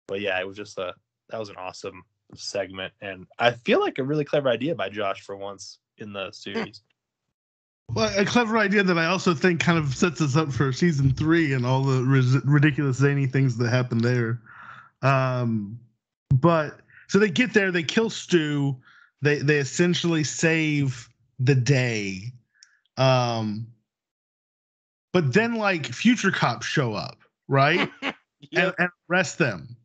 But yeah, it was just that was an awesome segment, and I feel like a really clever idea by Josh for once in the series. Well, a clever idea that I also think kind of sets us up for season 3 and all the ridiculous zany things that happen there. But so they get there, they kill Stu, they essentially save the day. But then, like, future cops show up, right? and arrest them,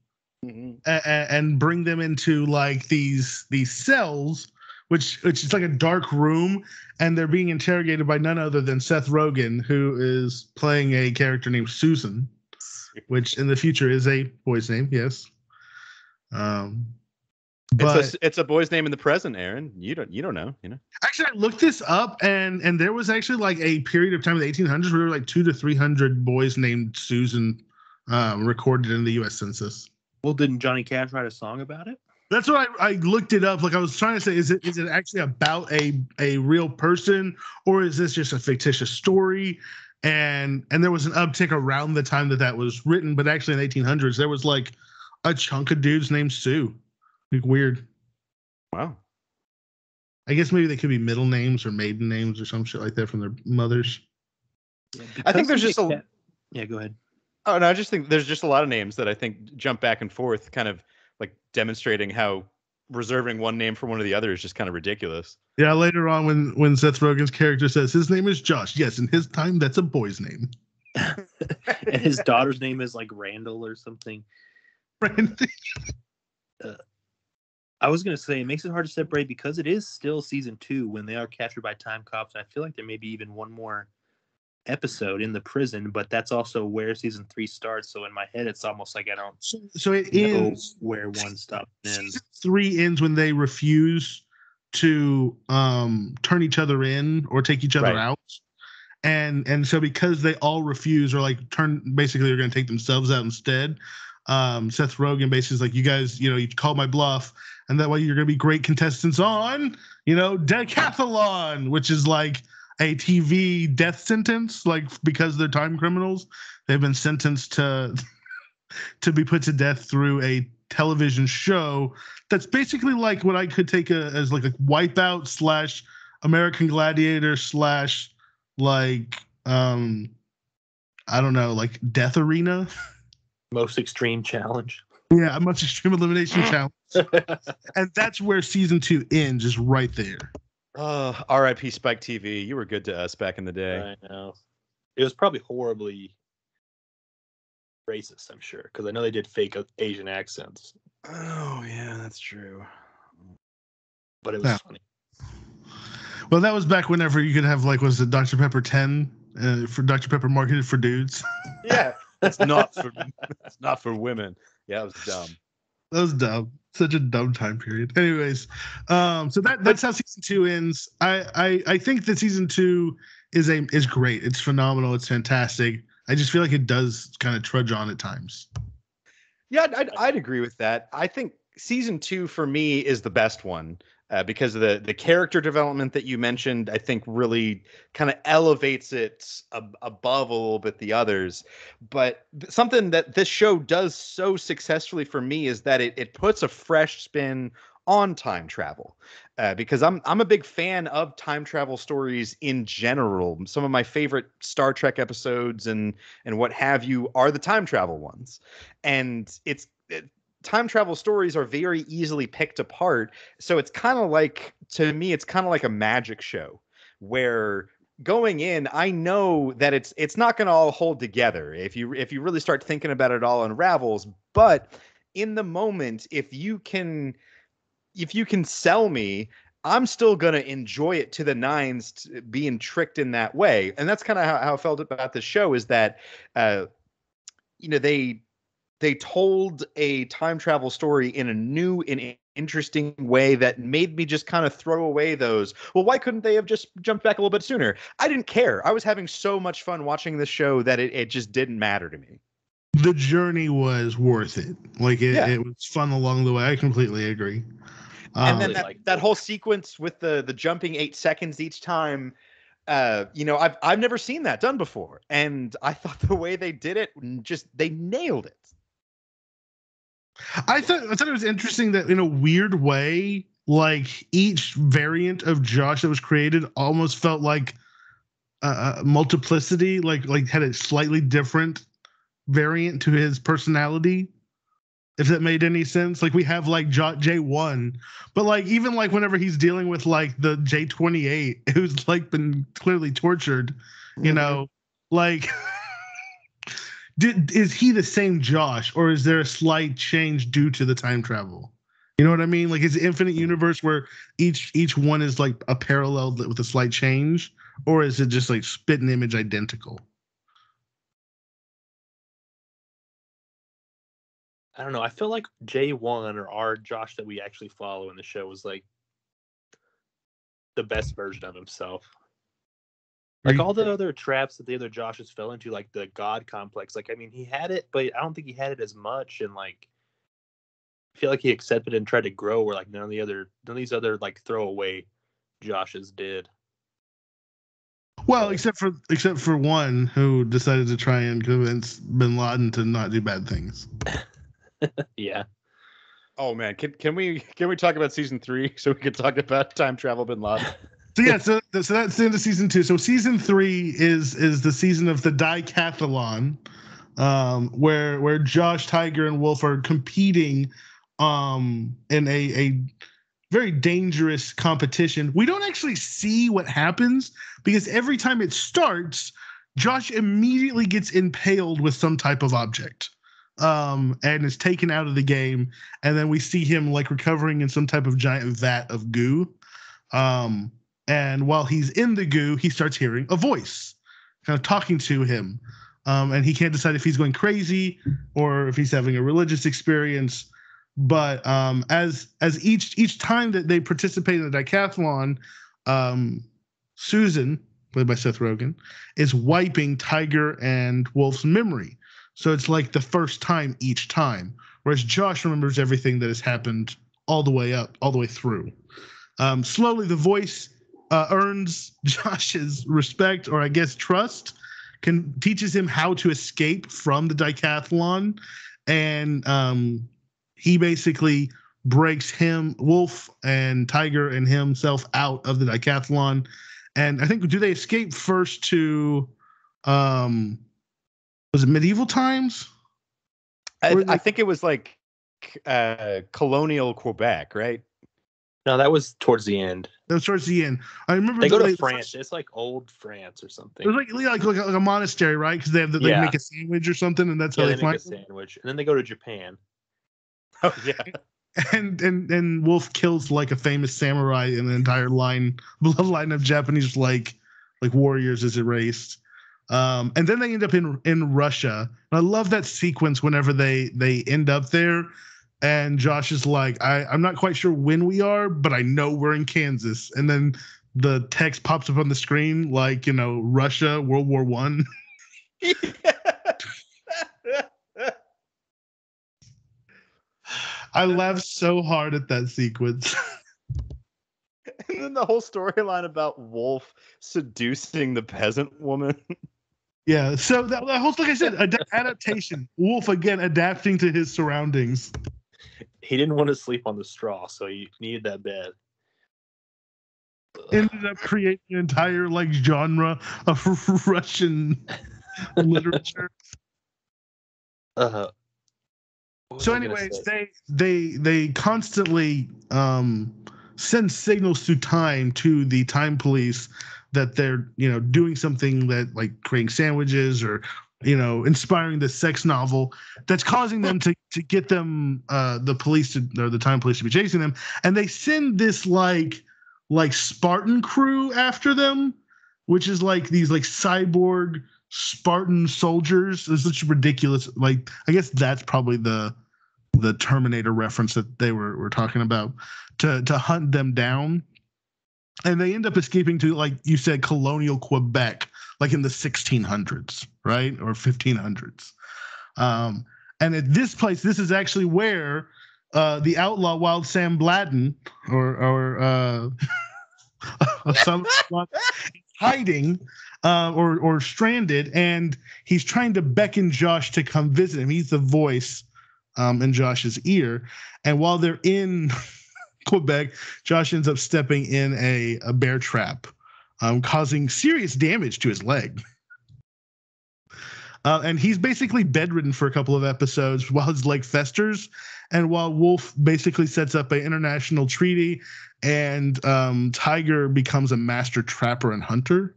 and bring them into like these cells, which is like a dark room, and they're being interrogated by none other than Seth Rogen, who is playing a character named Susan, which in the future is a boy's name. Yes. But It's a boy's name in the present, Aaron. You don't know, you know. actually, I looked this up, and there was actually like a period of time in the 1800s where there were like 200 to 300 boys named Susan recorded in the U.S. Census. Well, didn't Johnny Cash write a song about it? That's what I looked it up. Like I was trying to say, is it actually about a real person, or is this just a fictitious story? And there was an uptick around the time that was written, but actually in the 1800s there was like a chunk of dudes named Sue. Like, weird. Wow. I guess maybe they could be middle names or maiden names or some shit like that from their mothers. Yeah, I think there's just a. Yeah, go ahead. Oh no, I just think there's just a lot of names that I think jump back and forth, kind of like demonstrating how reserving one name for one of the other is just kind of ridiculous. Yeah, later on when Seth Rogen's character says his name is Josh, yes, in his time that's a boy's name. And his daughter's name is like Randall or something. Randy. I was gonna say it makes it hard to separate because it is still season 2 when they are captured by time cops. I feel like there may be even one more episode in the prison, but that's also where season 3 starts. So in my head, it's almost like I don't. So it know ends where one stops and ends. Season 3 ends when they refuse to turn each other in or take each other out, and so because they all refuse or like basically they're going to take themselves out instead. Seth Rogen basically is like, you guys, you called my bluff, and that way you're going to be great contestants on, decathlon, which is like a TV death sentence, like because they're time criminals, they've been sentenced to be put to death through a television show that's basically like what I could take as like a Wipeout / American Gladiator / like I don't know, like Death Arena. Most Extreme Challenge. Yeah, Most Extreme Elimination Challenge. And that's where season 2 ends, is right there. R.I.P. Spike TV. You were good to us back in the day. I know. It was probably horribly racist, I'm sure, because I know they did fake Asian accents. Oh, yeah, that's true. But it was funny. Well, that was back whenever you could have, like, was it Dr. Pepper 10 for Dr. Pepper marketed for dudes? Yeah, it's not for women. Yeah, it was dumb. That was dumb. Such a dumb time period. Anyways, so that's how season 2 ends. I think that season 2 is great. It's phenomenal. It's fantastic. I just feel like it does kind of trudge on at times. Yeah, I'd agree with that. I think season 2 for me is the best one because of the character development that you mentioned. I think really kind of elevates it above a little bit the others. But something that this show does so successfully for me is that it puts a fresh spin on time travel, because I'm a big fan of time travel stories in general. Some of my favorite Star Trek episodes and what have you are the time travel ones, and time travel stories are very easily picked apart. So it's kind of like, to me, it's kind of like a magic show where going in, I know that it's not going to all hold together. If you really start thinking about it, all unravels. But in the moment, if you can sell me, I'm still going to enjoy it to the nines, being tricked in that way. And that's kind of how I felt about the show, is that, they told a time travel story in a new and interesting way that made me just kind of throw away those, well, why couldn't they have just jumped back a little bit sooner? I didn't care. I was having so much fun watching this show that it just didn't matter to me. The journey was worth it. Like it was fun along the way. I completely agree. And then that whole sequence with the jumping 8 seconds each time, I've never seen that done before, and I thought the way they did it, they nailed it. I thought it was interesting that in a weird way, like each variant of Josh that was created almost felt like multiplicity, like had a slightly different variant to his personality. If that made any sense. Like we have like J1, but like even like whenever he's dealing with like the J28, who's like been clearly tortured, like is he the same Josh, or is there a slight change due to the time travel? You know what I mean? Like, is it infinite universe where each one is like a parallel with a slight change, or is it just like spit and image identical? I don't know. I feel like J1 or our Josh that we actually follow in the show was like the best version of himself. Like all the other traps that the other Joshes fell into, like the God complex. Like, I mean, he had it, but I don't think he had it as much. And like, I feel like he accepted and tried to grow, where like none of these other like throwaway Joshes did. Well, except for one who decided to try and convince Bin Laden to not do bad things. Yeah. Oh man, can we talk about season 3 so we can talk about time travel Bin Laden? So yeah, so that's the end of season 2. So season 3 is the season of the decathlon, where Josh, Tiger, and Wolf are competing in a very dangerous competition. We don't actually see what happens because every time it starts, Josh immediately gets impaled with some type of object, and is taken out of the game. And then we see him like recovering in some type of giant vat of goo. And while he's in the goo, he starts hearing a voice kind of talking to him. And he can't decide if he's going crazy or if he's having a religious experience. But as each time that they participate in the decathlon, Susan, played by Seth Rogen, is wiping Tiger and Wolf's memory. So it's like the first time each time, whereas Josh remembers everything that has happened all the way through. Slowly, the voice earns Josh's respect, or I guess trust, teaches him how to escape from the decathlon, and he basically breaks Wolf and Tiger and himself out of the decathlon. And I think, do they escape first to, was it medieval times? I think it was like colonial Quebec, right? No, that was towards the end. That was towards the end. I remember they go to France. It's like old France or something. It was like a monastery, right? Because they make a sandwich or something, and that's how they make a sandwich. And then they go to Japan. Oh yeah. And Wolf kills like a famous samurai, and the entire bloodline of Japanese like warriors is erased. And then they end up in Russia. And I love that sequence whenever they end up there. And Josh is like, I'm not quite sure when we are, but I know we're in Kansas. And then the text pops up on the screen like, Russia, World War I. I laughed so hard at that sequence. And then the whole storyline about Wolf seducing the peasant woman. Yeah, so that whole, like I said, adaptation. Wolf again adapting to his surroundings. He didn't want to sleep on the straw, so he needed that bed. Ended up creating an entire genre of Russian literature. So anyways, they constantly send signals through time to the time police that they're doing something that like creating sandwiches or inspiring the sex novel that's causing them to get them the time police to be chasing them, and they send this like Spartan crew after them, which is like these like cyborg Spartan soldiers. It's such ridiculous. Like I guess that's probably the Terminator reference that they were talking about, to hunt them down. And they end up escaping to, like you said, colonial Quebec, like in the 1600s, right? Or 1500s. And at this place, this is actually where the outlaw Wild Sam Bladden, or hiding or stranded, and he's trying to beckon Josh to come visit him. He's the voice in Josh's ear. And while they're in Quebec, Josh ends up stepping in a bear trap, causing serious damage to his leg. And he's basically bedridden for a couple of episodes while his leg festers, and while Wolf basically sets up an international treaty, and Tiger becomes a master trapper and hunter.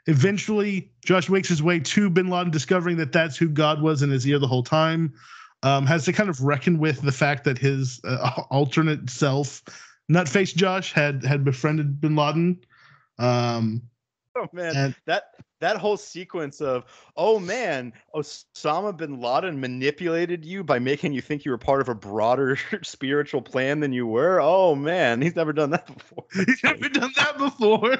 Eventually, Josh makes his way to Bin Laden, discovering that that's who God was in his ear the whole time. Has to kind of reckon with the fact that his alternate self, Nutface Josh, had befriended Bin Laden. Oh man, that that whole sequence of, oh man, Osama bin Laden manipulated you by making you think you were part of a broader spiritual plan than you were. Oh man, he's never done that before. He's never done that before.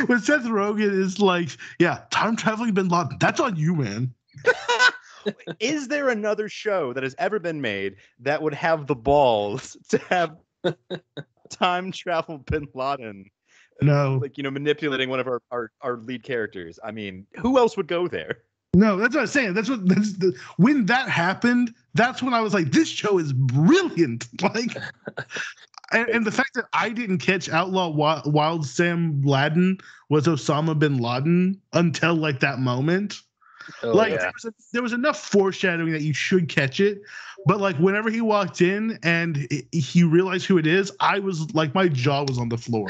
When Seth Rogen is like, yeah, time traveling bin Laden, that's on you, man. Is there another show that has ever been made that would have the balls to have time travel bin Laden? No. Like, manipulating one of our lead characters. I mean, who else would go there? No, that's what I'm saying. When that happened, that's when I was like, this show is brilliant. Like, and the fact that I didn't catch Outlaw Wild Sam Laden was Osama bin Laden until like that moment. There was enough foreshadowing that you should catch it, but like whenever he walked in and he realized who it is, I was like, my jaw was on the floor.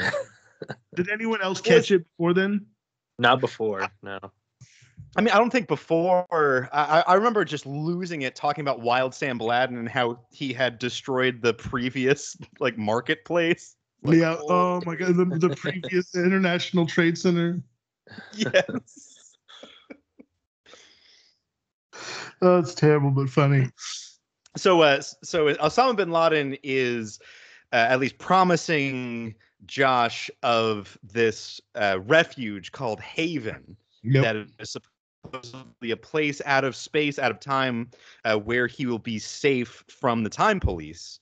Did anyone else catch it before then? Not before, no. I mean, I don't think before. I remember just losing it talking about Wild Sam Laden and how he had destroyed the previous like marketplace. Like, yeah. Oh my God, the previous International Trade Center. Yes. Oh, it's terrible but funny. So Osama bin Laden is at least promising Josh of this refuge called Haven. Yep. That is supposedly a place out of space, out of time, where he will be safe from the time police.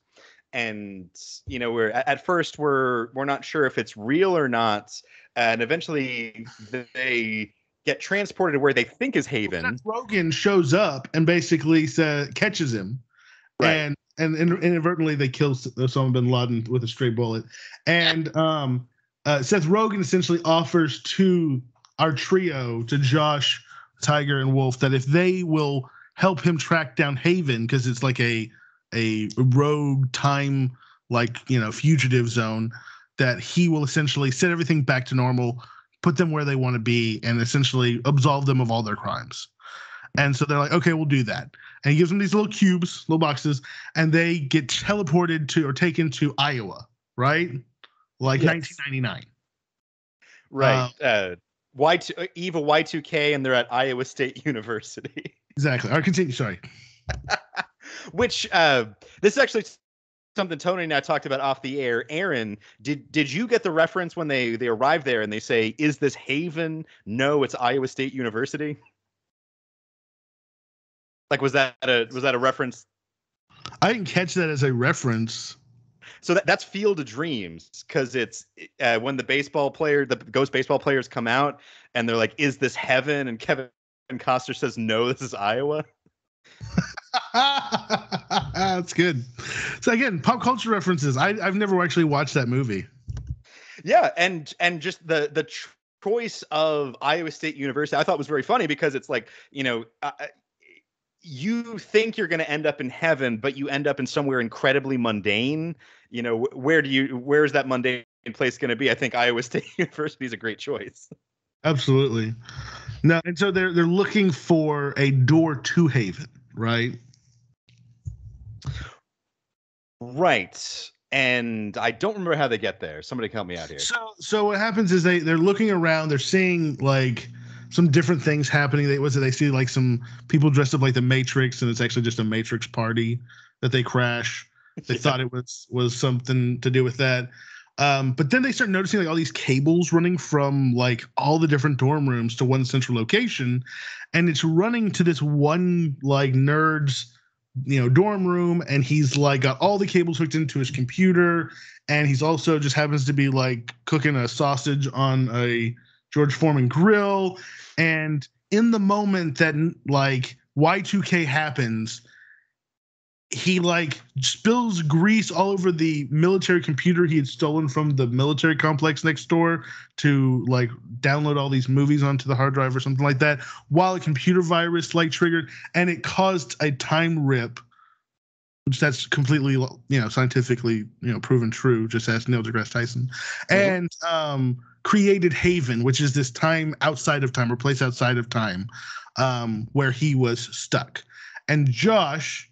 And we're at first we're not sure if it's real or not, and eventually they get transported to where they think is Haven. Seth Rogen shows up and basically catches him, right. And inadvertently they kill Osama bin Laden with a stray bullet. And Seth Rogen essentially offers to our trio, to Josh, Tiger, and Wolf, that if they will help him track down Haven, because it's like a rogue time, fugitive zone, that he will essentially set everything back to normal, put them where they want to be, and essentially absolve them of all their crimes. And so they're like, okay, we'll do that. And he gives them these little cubes, little boxes, and they get teleported to or taken to Iowa, right? Like yes. 1999. Right. Eve of Y2K, and they're at Iowa State University. Exactly. All right, continue. Sorry. Which this is actually something Tony and I talked about off the air. Aaron, did you get the reference when they arrive there and they say, "Is this Haven?" No, it's Iowa State University. Like, was that a reference? I didn't catch that as a reference. So that's Field of Dreams, because it's when the ghost baseball players come out and they're like, "Is this heaven?" And Kevin Costner says, "No, this is Iowa." That's good. So again, pop culture references. I've never actually watched that movie. Yeah, and just the choice of Iowa State University I thought was very funny, because it's like, you think you're going to end up in heaven, but you end up in somewhere incredibly mundane. Where is that mundane place going to be? I think Iowa State University is a great choice. Absolutely. No, and so they're looking for a door to Haven, right? Right. And I don't remember how they get there. Somebody help me out here. So what happens is they're looking around, they're seeing like some different things happening. They see like some people dressed up like the Matrix, and it's actually just a Matrix party that they crash. They thought it was something to do with that. But then they start noticing like all these cables running from like all the different dorm rooms to one central location, and it's running to this one like nerd's dorm room, and he's like got all the cables hooked into his computer, and he's also just happens to be like cooking a sausage on a George Foreman grill. And in the moment that like Y2K happens, he like spills grease all over the military computer he had stolen from the military complex next door to like download all these movies onto the hard drive or something like that, while a computer virus like triggered, and it caused a time rip, which that's completely scientifically proven true, just as Neil deGrasse Tyson. Mm-hmm. And created Haven, which is this time outside of time, or place outside of time, where he was stuck. And Josh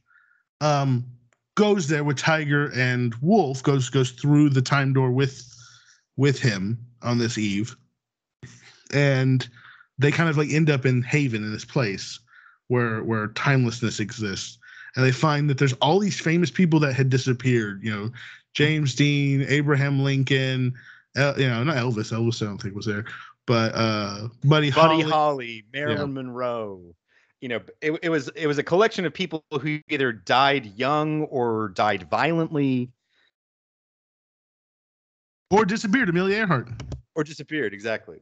goes there with Tiger and Wolf, goes through the time door with him on this eve. and they kind of like end up in Haven, in this place where timelessness exists, and they find that there's all these famous people that had disappeared. James Dean, Abraham Lincoln, not Elvis. Elvis I don't think was there, but Buddy Holly, Marilyn Monroe. It was a collection of people who either died young or died violently or disappeared. Amelia Earhart. Or disappeared, exactly.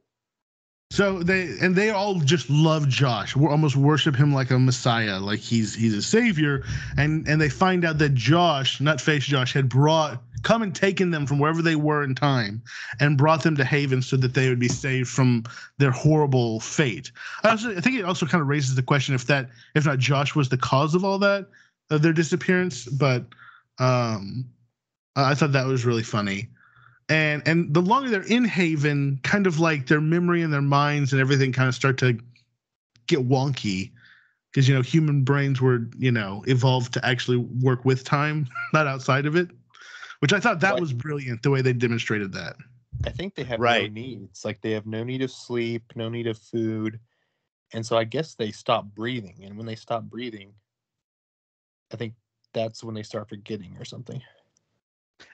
So they all just love Josh. We almost worship him like a messiah, like he's a savior. And they find out that Josh, Nutface Josh, had come and taken them from wherever they were in time and brought them to Haven so that they would be saved from their horrible fate. I think it also kind of raises the question if not Josh was the cause of all that, of their disappearance. But I thought that was really funny. And the longer they're in Haven, kind of like their memory and their minds and everything kind of start to get wonky, because human brains were evolved to actually work with time, not outside of it, which I thought that was brilliant the way they demonstrated that. I think they have no needs. Like, they have no need of sleep, no need of food, and so I guess they stop breathing. And when they stop breathing, I think that's when they start forgetting or something.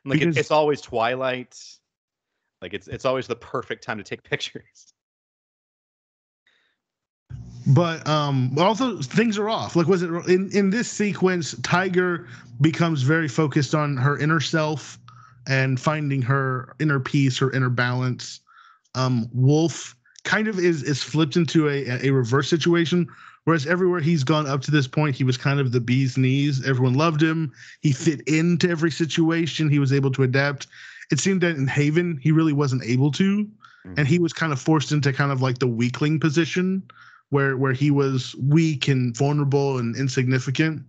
Like, it's always twilight. Like, it's always the perfect time to take pictures. But also things are off. Like, was it in this sequence, Tiger becomes very focused on her inner self and finding her inner peace, her inner balance. Wolf kind of is flipped into a reverse situation. Whereas everywhere he's gone up to this point, he was kind of the bee's knees. Everyone loved him. He fit into every situation. He was able to adapt. It seemed that in Haven, he really wasn't able to. Mm-hmm. And he was kind of forced into kind of like the weakling position where he was weak and vulnerable and insignificant.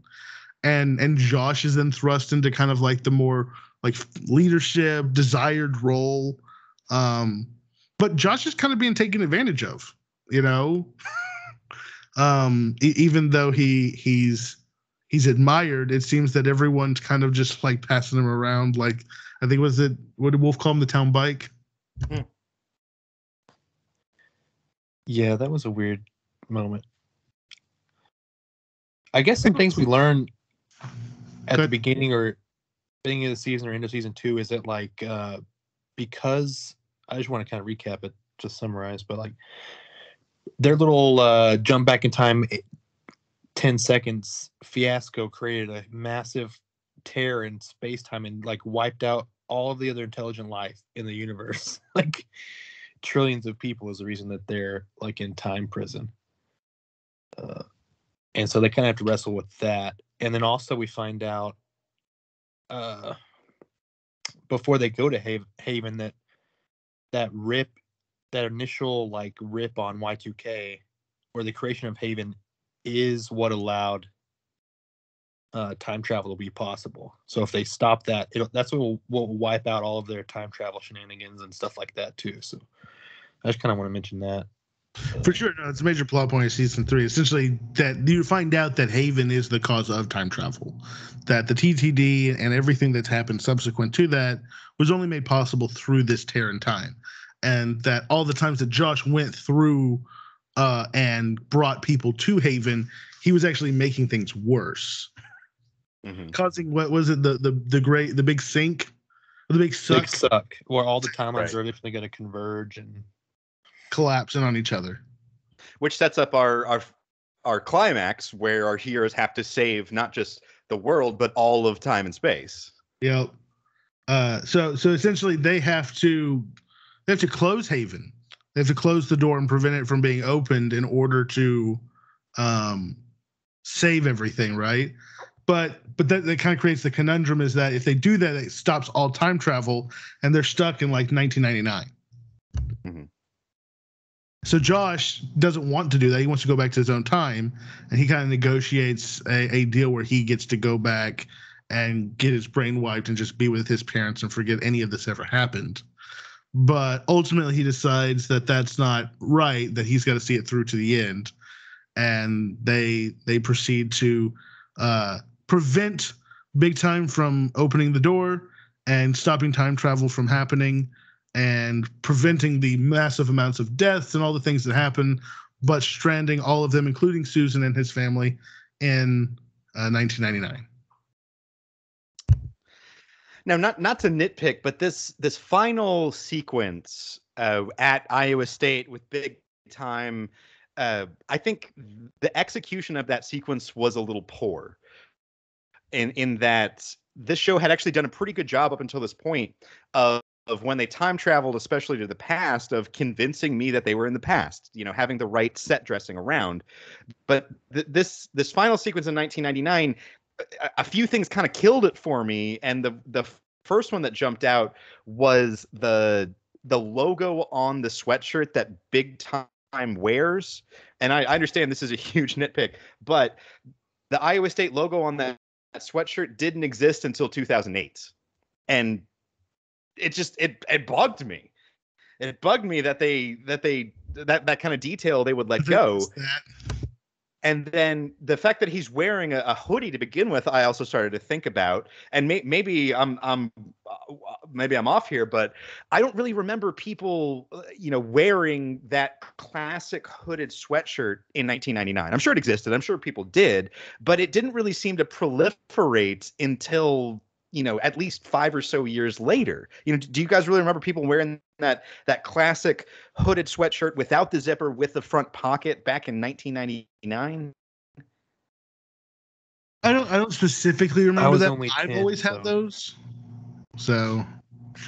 And Josh is then thrust into kind of like the more like leadership, desired role. But Josh is kind of being taken advantage of, even though he's admired, it seems that everyone's kind of just like passing him around. Like, I think what did Wolf call him, the town bike? Yeah, that was a weird moment. I guess some things we learned at the beginning of the season or end of season 2 is that like because I just want to kind of recap it, just summarize, but like their little jump back in time 10 seconds fiasco created a massive tear in space-time and like wiped out all of the other intelligent life in the universe. Like trillions of people is the reason that they're like in time prison. And so they kind of have to wrestle with that. And then also we find out before they go to Haven that initial like rip on Y2K, or the creation of Haven, is what allowed time travel to be possible. So if they stop that, that's what will wipe out all of their time travel shenanigans and stuff like that too. So I just kind of want to mention that. For sure, no, it's a major plot point of season 3. Essentially, that you find out that Haven is the cause of time travel, that the TTD and everything that's happened subsequent to that was only made possible through this tear in time, and that all the times that Josh went through and brought people to Haven, he was actually making things worse, causing what was it, the big sink, or the big suck, where all the timelines are eventually going to converge and collapsing on each other, which sets up our climax where our heroes have to save not just the world but all of time and space. Yep. So essentially they have to close Haven. They have to close the door and prevent it from being opened in order to save everything, right? But that kind of creates the conundrum, is that if they do that, it stops all time travel and they're stuck in like 1999. Mm-hmm. So Josh doesn't want to do that. He wants to go back to his own time, and he kind of negotiates a deal where he gets to go back and get his brain wiped and just be with his parents and forget any of this ever happened. But ultimately he decides that that's not right, that he's got to see it through to the end. And they proceed to prevent Big Time from opening the door and stopping time travel from happening. and preventing the massive amounts of deaths and all the things that happen, but stranding all of them, including Susan and his family, in 1999. Now, not to nitpick, but this final sequence at Iowa State with big time, I think the execution of that sequence was a little poor. In that this show had actually done a pretty good job up until this point of when they time traveled, especially to the past, of convincing me that they were in the past, having the right set dressing around. But this final sequence in 1999, a few things kind of killed it for me. And the first one that jumped out was the logo on the sweatshirt that Big Time wears. And I understand this is a huge nitpick, but the Iowa State logo on that sweatshirt didn't exist until 2008. And it bugged me. It bugged me that that kind of detail they would let go. And then the fact that he's wearing a hoodie to begin with, I also started to think about. And maybe I'm off here, but I don't really remember people, wearing that classic hooded sweatshirt in 1999. I'm sure it existed. I'm sure people did, but it didn't really seem to proliferate until at least 5 or so years later. Do you guys really remember people wearing that classic hooded sweatshirt without the zipper with the front pocket back in 1999? I don't specifically remember that. I've 10, always had those. So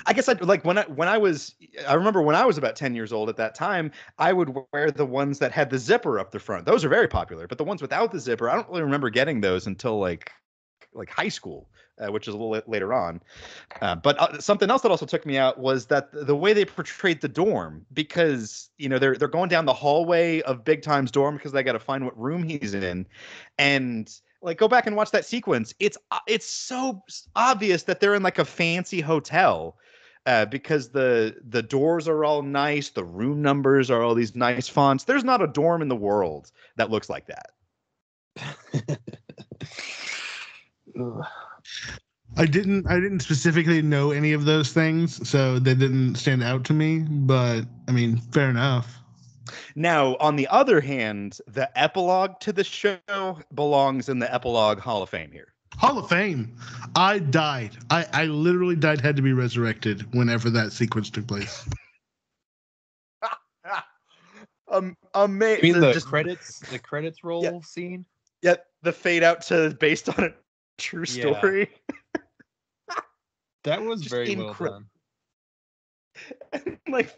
I guess I remember when I was about 10 years old at that time, I would wear the ones that had the zipper up the front. Those are very popular, but the ones without the zipper, I don't really remember getting those until like high school. Which is a little later on. But something else that also took me out was that the way they portrayed the dorm, because, they're going down the hallway of Big Time's dorm because they got to find what room he's in. And go back and watch that sequence. It's so obvious that they're in like a fancy hotel because the doors are all nice. The room numbers are all these nice fonts. There's not a dorm in the world that looks like that. I didn't specifically know any of those things, so they didn't stand out to me, but I mean, fair enough. Now, on the other hand, the epilogue to the show belongs in the Epilogue Hall of Fame here. Hall of Fame. I died. I literally died, had to be resurrected whenever that sequence took place. Amazing. You mean the credits roll scene? Yeah, the fade out to based on a true story. Yeah. That was very well done. Like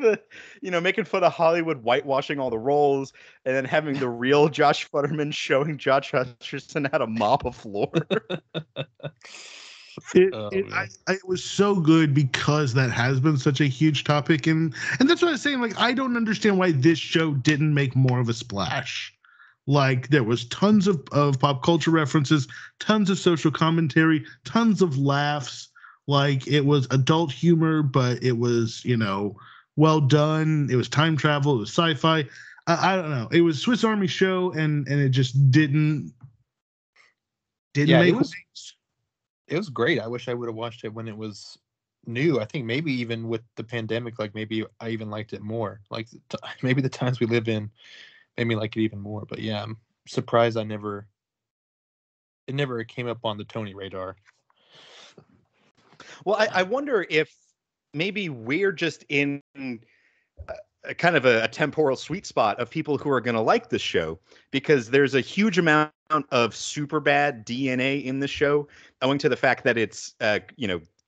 making fun of Hollywood whitewashing all the roles, and then having the real Josh Futterman showing Josh Hutcherson how to mop a floor. It was so good because that has been such a huge topic, and that's what I was saying. Like, I don't understand why this show didn't make more of a splash. Like, there was tons of pop culture references, tons of social commentary, tons of laughs. Like, it was adult humor, but it was, well done. It was time travel. It was sci-fi. I don't know. It was Swiss Army show, and it just didn't make waves. It was great. I wish I would have watched it when it was new. I think maybe even with the pandemic, like maybe I even liked it more. Like maybe the times we live in made me like it even more. But yeah, I'm surprised it never came up on the Tony radar. Well, I wonder if maybe we're just in a kind of a temporal sweet spot of people who are going to like this show, because there's a huge amount of Superbad DNA in the show, owing to the fact that it's,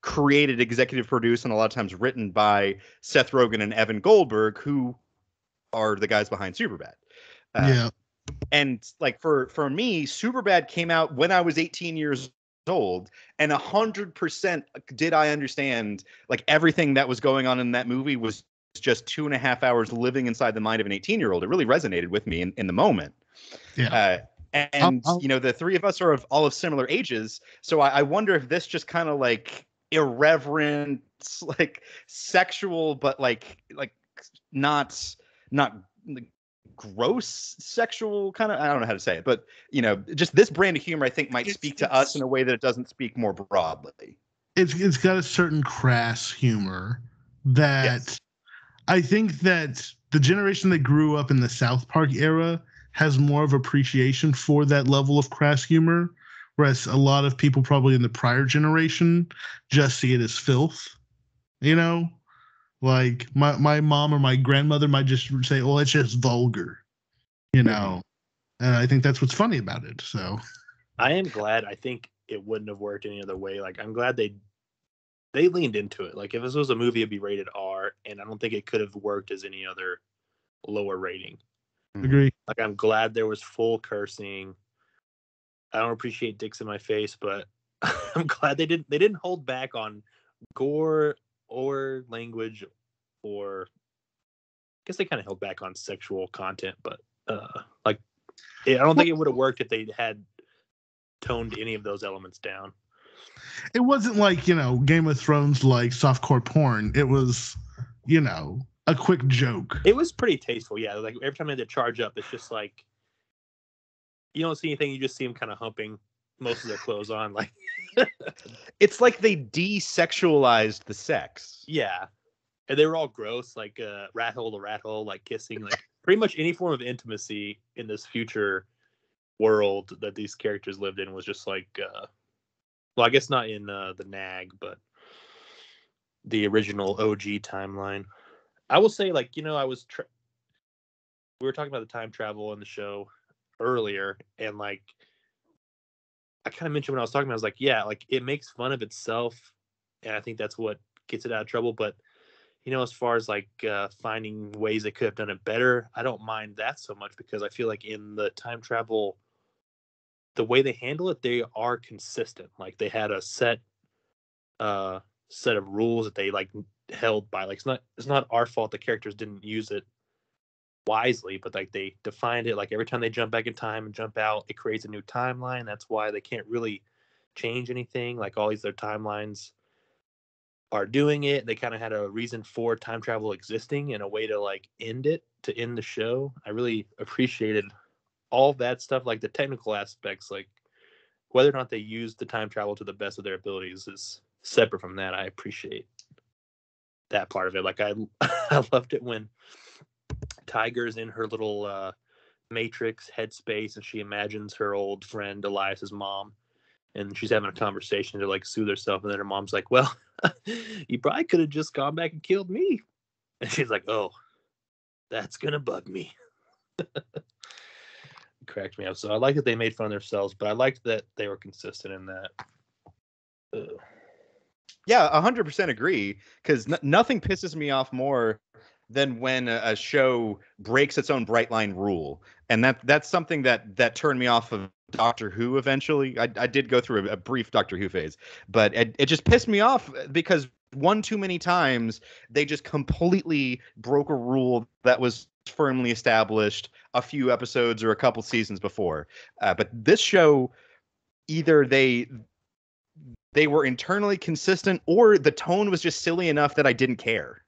created, executive produced, and a lot of times written by Seth Rogen and Evan Goldberg, who are the guys behind Superbad. Yeah. And like for me, Superbad came out when I was 18 years old, and 100% did I understand like everything that was going on in that movie was just 2.5 hours living inside the mind of an 18-year-old. It really resonated with me in the moment. Yeah. And the three of us are all of similar ages, so I wonder if this just kind of like irreverent, like sexual, but like not like, gross sexual kind of, I don't know how to say it, but just this brand of humor I think might speak to us in a way that it doesn't speak more broadly. It's got a certain crass humor that Yes. I think that the generation that grew up in the South Park era has more of appreciation for that level of crass humor, whereas a lot of people probably in the prior generation just see it as filth. You know, like my mom or my grandmother might just say, "Well, it's just vulgar," you know. And I think that's what's funny about it. So I am glad. I think it wouldn't have worked any other way. Like, I'm glad they leaned into it. Like, if this was a movie, it'd be rated R, and I don't think it could have worked as any other lower rating. agree. Like, I'm glad there was full cursing. I don't appreciate dicks in my face, but I'm glad they didn't hold back on gore or language, or I guess they kind of held back on sexual content, but like I don't think it would have worked if they had toned any of those elements down. It wasn't like, Game of Thrones like softcore porn. It was, a quick joke. It was pretty tasteful, yeah. Like every time they had to charge up, it's just like you don't see anything, you just see them kind of humping most of their clothes on, like It's like they desexualized the sex. yeah. And they were all gross, like rat hole to rat hole, like kissing, like pretty much any form of intimacy in this future world that these characters lived in was just like well, I guess not in the NAG, but the original OG timeline. I will say, like, we were talking about the time travel in the show earlier, and like I kind of mentioned when I was talking about, I was like, yeah, like it makes fun of itself, and I think that's what gets it out of trouble. But as far as like finding ways they could have done it better, I don't mind that so much because I feel like in the time travel, the way they handle it, they are consistent. Like they had a set of rules that they like held by. Like it's not our fault the characters didn't use it wisely, but like they defined it. Like every time they jump back in time and jump out, it creates a new timeline. That's why they can't really change anything. Like all these other timelines are doing it. They kind of had a reason for time travel existing and a way to like end it, to end the show. I really appreciated all that stuff, like the technical aspects, like whether or not they use the time travel to the best of their abilities is separate from that. I appreciate that part of it. Like I I loved it when Tiger's in her little Matrix headspace and she imagines her old friend Elias's mom, and she's having a conversation to like soothe herself, and then her mom's like, well, you probably could have just gone back and killed me. And she's like, oh, that's gonna bug me. It cracked me up. So I like that they made fun of themselves, but I liked that they were consistent in that. Ugh. Yeah, 100% agree. Because nothing pisses me off more than when a show breaks its own bright line rule, and that's something that turned me off of Doctor Who. Eventually, I did go through a brief Doctor Who phase, but it just pissed me off because one too many times they just completely broke a rule that was firmly established a few episodes or a couple seasons before. But this show, either they were internally consistent or the tone was just silly enough that I didn't care.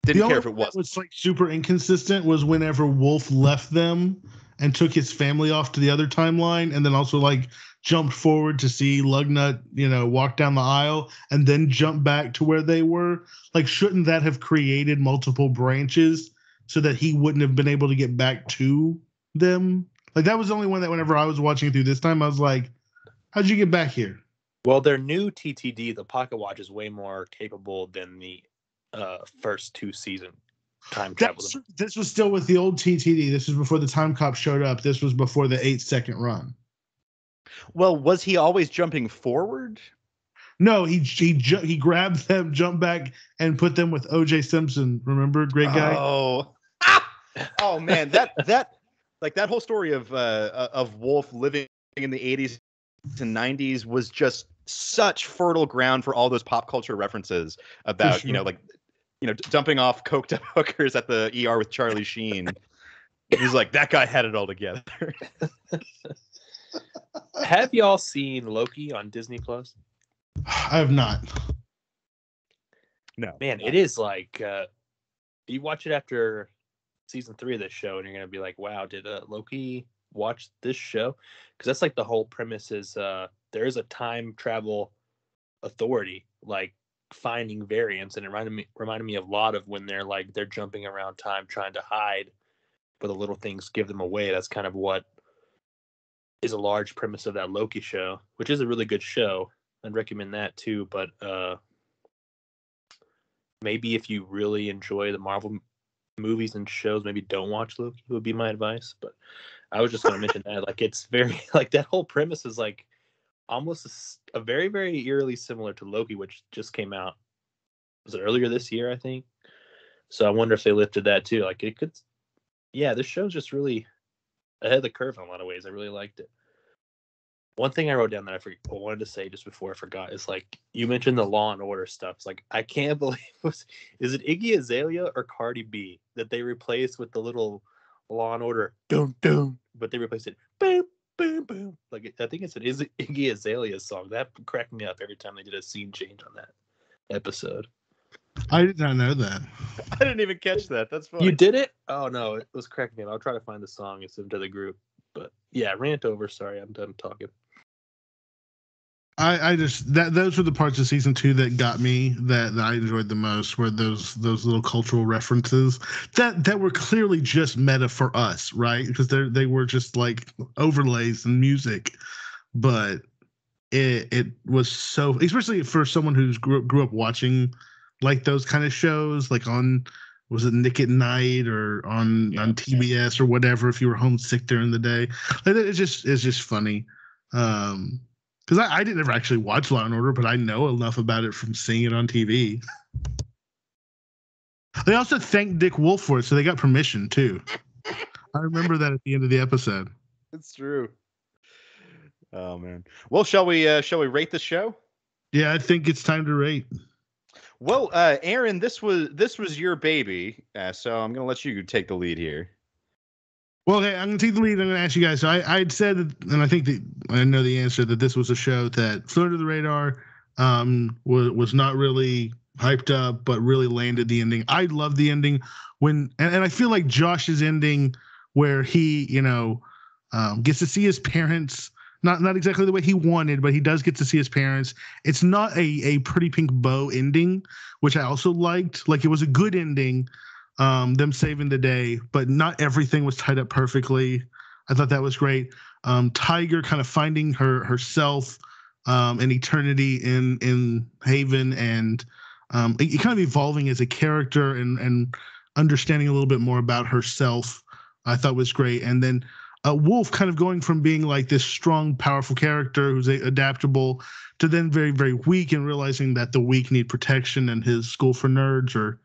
Didn't care if it was like super inconsistent was whenever Wolf left them and took his family off to the other timeline, and then also like jumped forward to see Lugnut, walk down the aisle and then jump back to where they were. Like, shouldn't that have created multiple branches so that he wouldn't have been able to get back to them? Like, that was the only one that whenever I was watching through this time, I was like, how'd you get back here? Well, their new TTD, the Pocket Watch, is way more capable than the first two season time travel. This was still with the old TTD. This was before the time cop showed up. This was before the 8-second run. Well, was he always jumping forward? No, he grabbed them, jumped back, and put them with O.J. Simpson. Remember, great guy. Oh man, that like that whole story of Wolf living in the 80s and 90s was just such fertile ground for all those pop culture references about Sure. Dumping off coked up hookers at the ER with Charlie Sheen. He's like, that guy had it all together. Have y'all seen Loki on Disney Plus? I have not. No. Man, it is like you watch it after season 3 of this show and you're gonna be like, wow, did Loki watch this show? Because that's like the whole premise is there is a time travel authority. Like finding variants, and it reminded me a lot of when they're jumping around time trying to hide, but the little things give them away. That's kind of what is a large premise of that Loki show, which is a really good show. I'd recommend that too. But maybe if you really enjoy the Marvel movies and shows, maybe don't watch Loki would be my advice. But I was just going to mention that, like, it's very like that whole premise is like almost a very, very eerily similar to Loki, which just came out. Was it earlier this year, I think? So I wonder if they lifted that too. Like, it could, yeah, this show's just really ahead of the curve in a lot of ways. I really liked it. One thing I wrote down that I wanted to say just before I forgot is, like, you mentioned the Law and Order stuff. It's like, I can't believe is it Iggy Azalea or Cardi B that they replaced with the little Law and Order dum dum, but they replaced it boom boom boom. Like, I think it's an Iggy Azalea song. That cracked me up every time they did a scene change on that episode. I did not know that. I didn't even catch that. That's funny. You did it? Oh no, it was cracking me up. I'll try to find the song and send it to the group. But yeah, rant over. Sorry, I'm done talking. I just those were the parts of season 2 that got me, that I enjoyed the most, were those little cultural references that were clearly just meta for us, right? Because they were just like overlays and music, but it was so, especially for someone who's grew up watching like those kind of shows, like on, was it Nick at Night or on TBS or whatever, if you were homesick during the day. Like, it's just funny. Because I didn't ever actually watch Law and Order, but I know enough about it from seeing it on TV. They also thanked Dick Wolf for it, so they got permission too. I remember that at the end of the episode. It's true. Oh man. Well, shall we rate the show? Yeah, I think it's time to rate. Well, Aaron, this was your baby, so I'm gonna let you take the lead here. Well, okay, I'm going to take the lead. I'm going to ask you guys. So I'd said, and I think I know the answer, that this was a show that flew under the radar, was not really hyped up, but really landed the ending. I loved the ending and I feel like Josh's ending, where he, gets to see his parents, not exactly the way he wanted, but he does get to see his parents. It's not a pretty pink bow ending, which I also liked. Like, it was a good ending. Them saving the day, but not everything was tied up perfectly. I thought that was great. Tiger kind of finding herself and eternity in Haven, and kind of evolving as a character and understanding a little bit more about herself, I thought was great. And then Wolf kind of going from being like this strong, powerful character who's adaptable to then very, very weak, and realizing that the weak need protection, and his school for nerds, or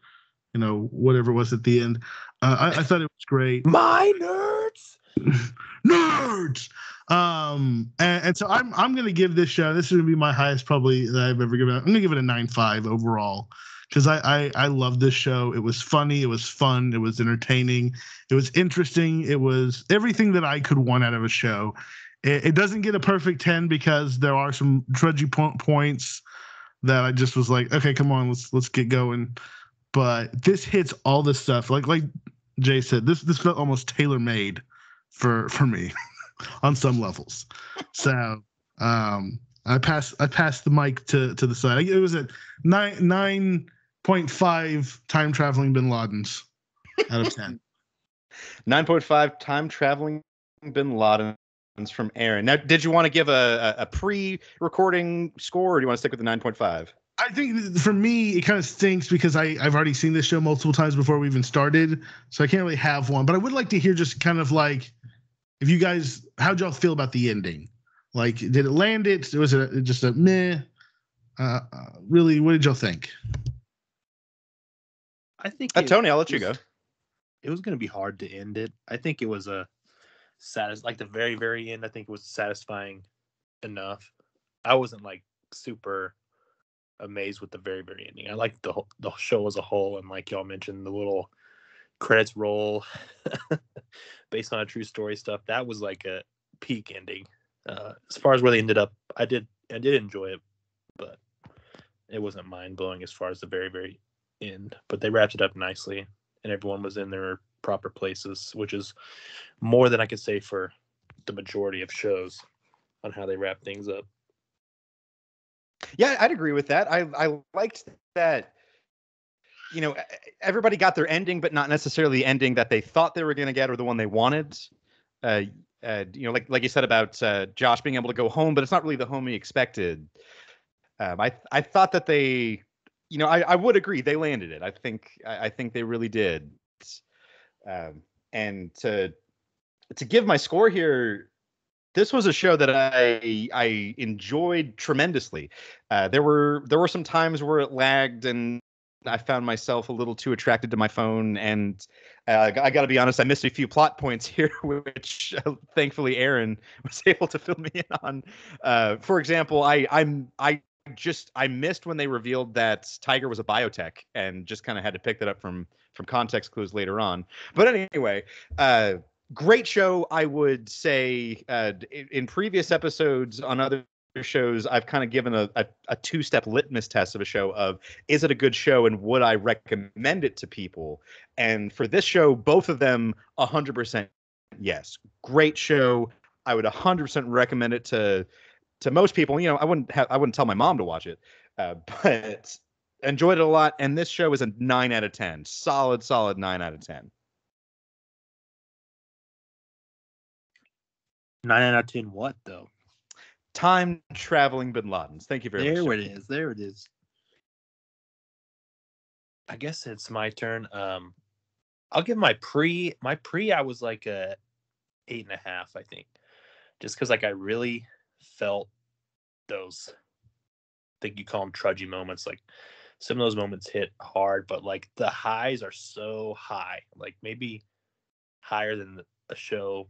whatever it was at the end. I thought it was great. My nerds! Nerds! And so I'm going to give this show, this is going to be my highest probably that I've ever given. I'm going to give it a 9.5 overall, because I love this show. It was funny. It was fun. It was entertaining. It was interesting. It was everything that I could want out of a show. It doesn't get a perfect 10 because there are some trudgy points that I just was like, okay, come on, let's get going. But this hits all this stuff. Like Jay said, this felt almost tailor-made for me on some levels. So I passed the mic to the side. It was at 9.5 time traveling Bin Ladens out of 10. 9.5 time traveling Bin Ladens from Aaron. Now, did you want to give a pre-recording score, or do you want to stick with the 9.5? I think for me, it kind of stinks because I've already seen this show multiple times before we even started, so I can't really have one. But I would like to hear just kind of like, if you guys, how'd y'all feel about the ending? Like, did it land it? Was it just a meh? Really, what did y'all think? I think Tony, I'll let you go. It was going to be hard to end it. I think it was like the very, very end. I think it was satisfying enough. I wasn't like super amazed with the very, very ending. I liked the show as a whole, and like y'all mentioned, the little credits roll based on a true story stuff. That was like a peak ending. As far as where they ended up, I did enjoy it, but it wasn't mind blowing as far as the very, very end. But they wrapped it up nicely, and everyone was in their proper places, which is more than I could say for the majority of shows on how they wrap things up. Yeah, I'd agree with that. I liked that, you know, everybody got their ending, but not necessarily the ending that they thought they were going to get or the one they wanted. Uh, you know, like you said about Josh being able to go home, but it's not really the home he expected. I thought that they, you know, I would agree they landed it. I think they really did. And to give my score here, this was a show that I enjoyed tremendously. There were some times where it lagged and I found myself a little too attracted to my phone, and I got to be honest, I missed a few plot points here, which thankfully Aaron was able to fill me in on. For example, I missed when they revealed that Tiger was a biotech, and just kind of had to pick that up from context clues later on. But anyway, great show. I would say in previous episodes on other shows, I've kind of given a two-step litmus test of a show of, is it a good show and would I recommend it to people? And for this show, both of them 100% yes. Great show. I would 100% recommend it to most people. You know, I wouldn't tell my mom to watch it, but enjoyed it a lot. And this show is a 9 out of 10. Solid 9 out of 10. 9 out of 10 what, though? Time traveling bin Ladens. Thank you very much. There it is. There it is. I guess it's my turn. I'll give my pre. I was like a 8.5, I think, just because like I really felt those. I think you call them trudgy moments. Like some of those moments hit hard, but like the highs are so high, like maybe higher than a show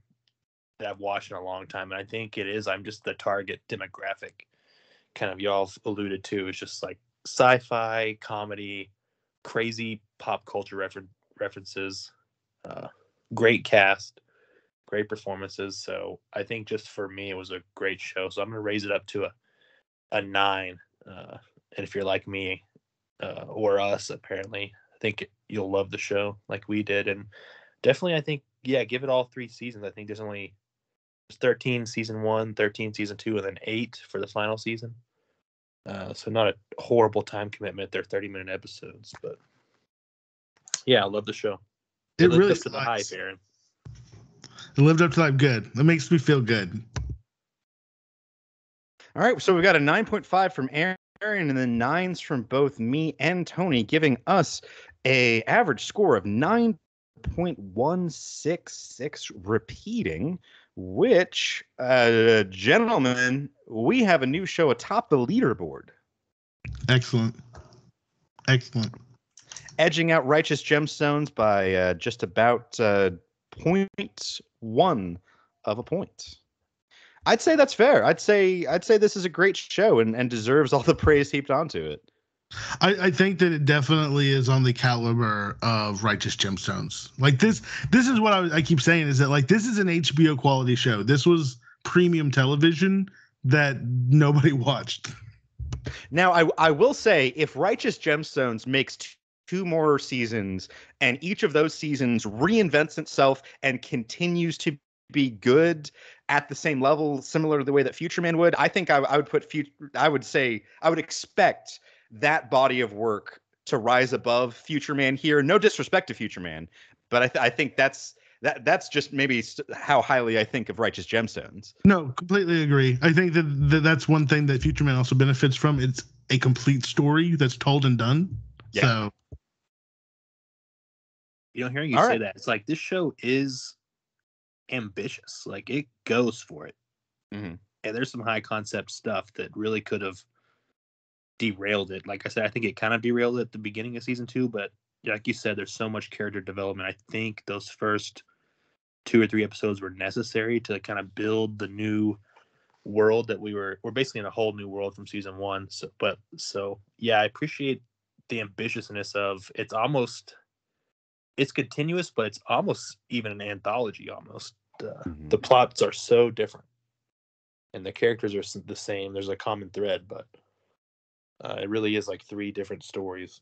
that I've watched in a long time. And I think it is. I'm just the target demographic. Kind of y'all alluded to. It's just like sci-fi comedy, crazy pop culture references, great cast, great performances. So I think just for me, it was a great show. So I'm going to raise it up to a 9. And if you're like me or us, apparently, I think you'll love the show like we did. And definitely, I think, yeah, give it all 3 seasons. I think there's 13 season 1, 13 season 2, and then 8 for the final season. So not a horrible time commitment. They're 30-minute episodes, but yeah, I love the show. It really lived up to the hype, Aaron. It lived up to that. Good. That makes me feel good. All right, so we got a 9.5 from Aaron, and then 9s from both me and Tony, giving us a average score of 9.166, repeating. Which, gentlemen, we have a new show atop the leaderboard. Excellent. Edging out Righteous Gemstones by just about 0.1 of a point. I'd say that's fair. I'd say this is a great show and deserves all the praise heaped onto it. I think that it definitely is on the caliber of Righteous Gemstones. Like this is what I keep saying, is that like this is an HBO quality show. This was premium television that nobody watched. Now, I will say, if Righteous Gemstones makes 2 more seasons and each of those seasons reinvents itself and continues to be good at the same level, similar to the way that Future Man would, I think I would expect that body of work to rise above Future Man here. No disrespect to Future Man, but I think that's just maybe how highly I think of Righteous Gemstones. No, completely agree. I think that's one thing that Future Man also benefits from. It's a complete story that's told and done. Yeah. So, you know, hearing you say that, it's like this show is ambitious. Like it goes for it. Mm-hmm. And there's some high concept stuff that really could have derailed it. Like I said, I think it kind of derailed it at the beginning of season 2, but like you said, there's so much character development. I think those first 2 or 3 episodes were necessary to kind of build the new world that we're basically in a whole new world from season 1. So yeah, I appreciate the ambitiousness of it's continuous, but it's almost even an anthology almost. Mm-hmm. The plots are so different and the characters are the same. There's a common thread, but it really is like 3 different stories.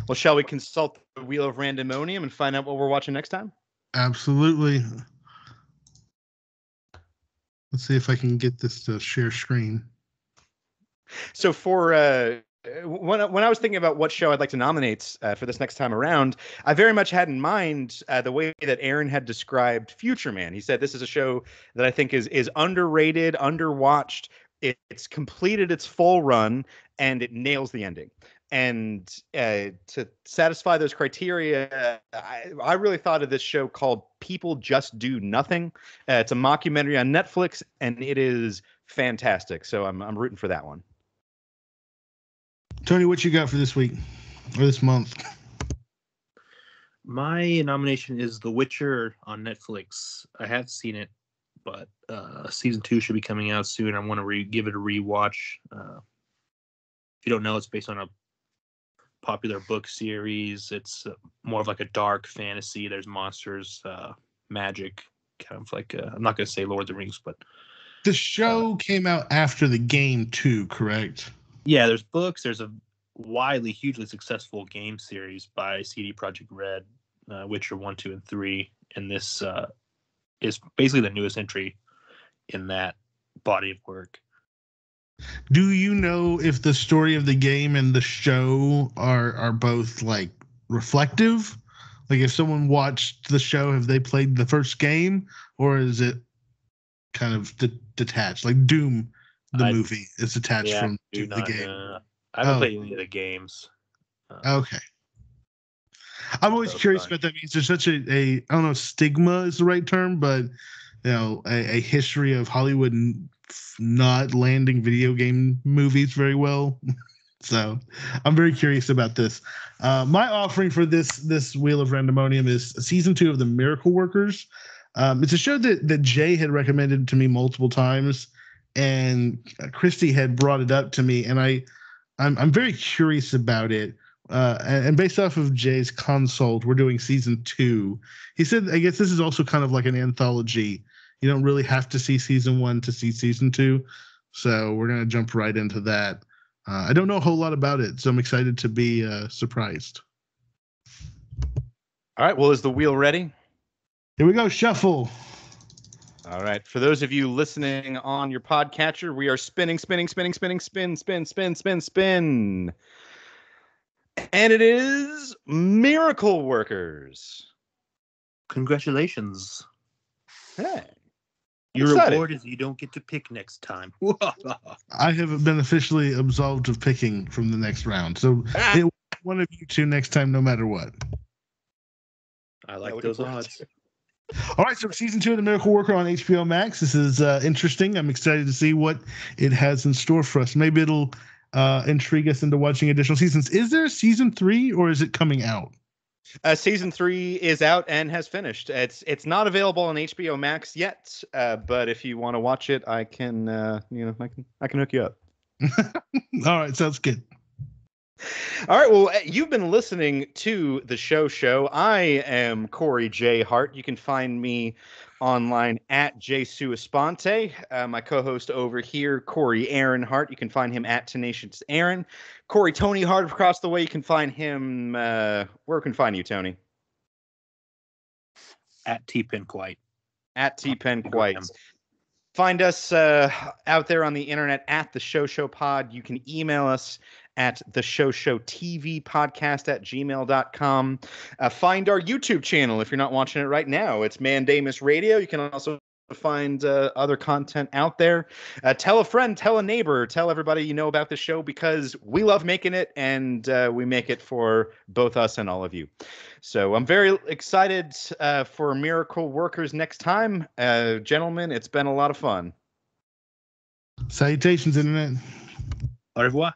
Well, shall we consult the Wheel of Randomonium and find out what we're watching next time? Absolutely. Let's see if I can get this to share screen. So for when I was thinking about what show I'd like to nominate for this next time around, I very much had in mind the way that Aaron had described Future Man. He said this is a show that I think is underrated, underwatched. It's completed its full run and it nails the ending. And to satisfy those criteria, I really thought of this show called People Just Do Nothing. It's a mockumentary on Netflix, and it is fantastic. So I'm rooting for that one. Tony, what you got for this week or this month? My nomination is The Witcher on Netflix. I have seen it, but season 2 should be coming out soon. I want to give it a rewatch. If you don't know, it's based on a popular book series. It's more of like a dark fantasy. There's monsters, magic, kind of like I'm not going to say Lord of the Rings, but the show came out after the game too, correct? Yeah, there's books. There's a widely, hugely successful game series by CD Projekt Red, Witcher 1, 2, and 3, and this is basically the newest entry in that body of work. Do you know if the story of the game and the show are both like reflective? Like if someone watched the show, have they played the first game, or is it kind of detached? Like Doom, the movie, is detached from the game. I haven't played any of the games. Okay. I'm always curious about that because there's such a I don't know, stigma is the right term, but a history of Hollywood not landing video game movies very well. So I'm very curious about this. My offering for this Wheel of Randomonium is season 2 of The Miracle Workers. It's a show that Jay had recommended to me multiple times, and Christy had brought it up to me, and I'm very curious about it. And based off of Jay's consult, we're doing season 2. He said, I guess this is also kind of like an anthology. You don't really have to see season 1 to see season 2. So we're going to jump right into that. I don't know a whole lot about it, so I'm excited to be surprised. All right. Well, is the wheel ready? Here we go. Shuffle. All right. For those of you listening on your podcatcher, we are spinning, spin. And it is Miracle Workers. Congratulations. Hey. Your reward is you don't get to pick next time. I have been officially absolved of picking from the next round. So one of you two next time, no matter what. I like those odds. All right, so season 2 of The Miracle Worker on HBO Max. This is interesting. I'm excited to see what it has in store for us. Maybe it'll intrigue us into watching additional seasons. Is there a season 3 or is it coming out? Season 3 is out and has finished. It's not available on HBO Max yet, but if you want to watch it, I can I can hook you up. All right, sounds good. All right, well, you've been listening to The Show. I am Corey J. Hart. You can find me online at jsuesponte. My co-host over here, Corey Aaron Hart. You can find him at Tenacious Aaron. Corey Tony Hart across the way. You can find him. Where can find you, Tony? At T-Penquite. At T-Penquite. Find us out there on the internet at The Show Pod. You can email us at the Show TV podcast at gmail.com. Find our YouTube channel if you're not watching it right now. It's Mandamus Radio. You can also find other content out there. Tell a friend, tell a neighbor, tell everybody you know about the show because we love making it and we make it for both us and all of you. So I'm very excited for Miracle Workers next time. Gentlemen, it's been a lot of fun. Salutations, Internet. Au revoir.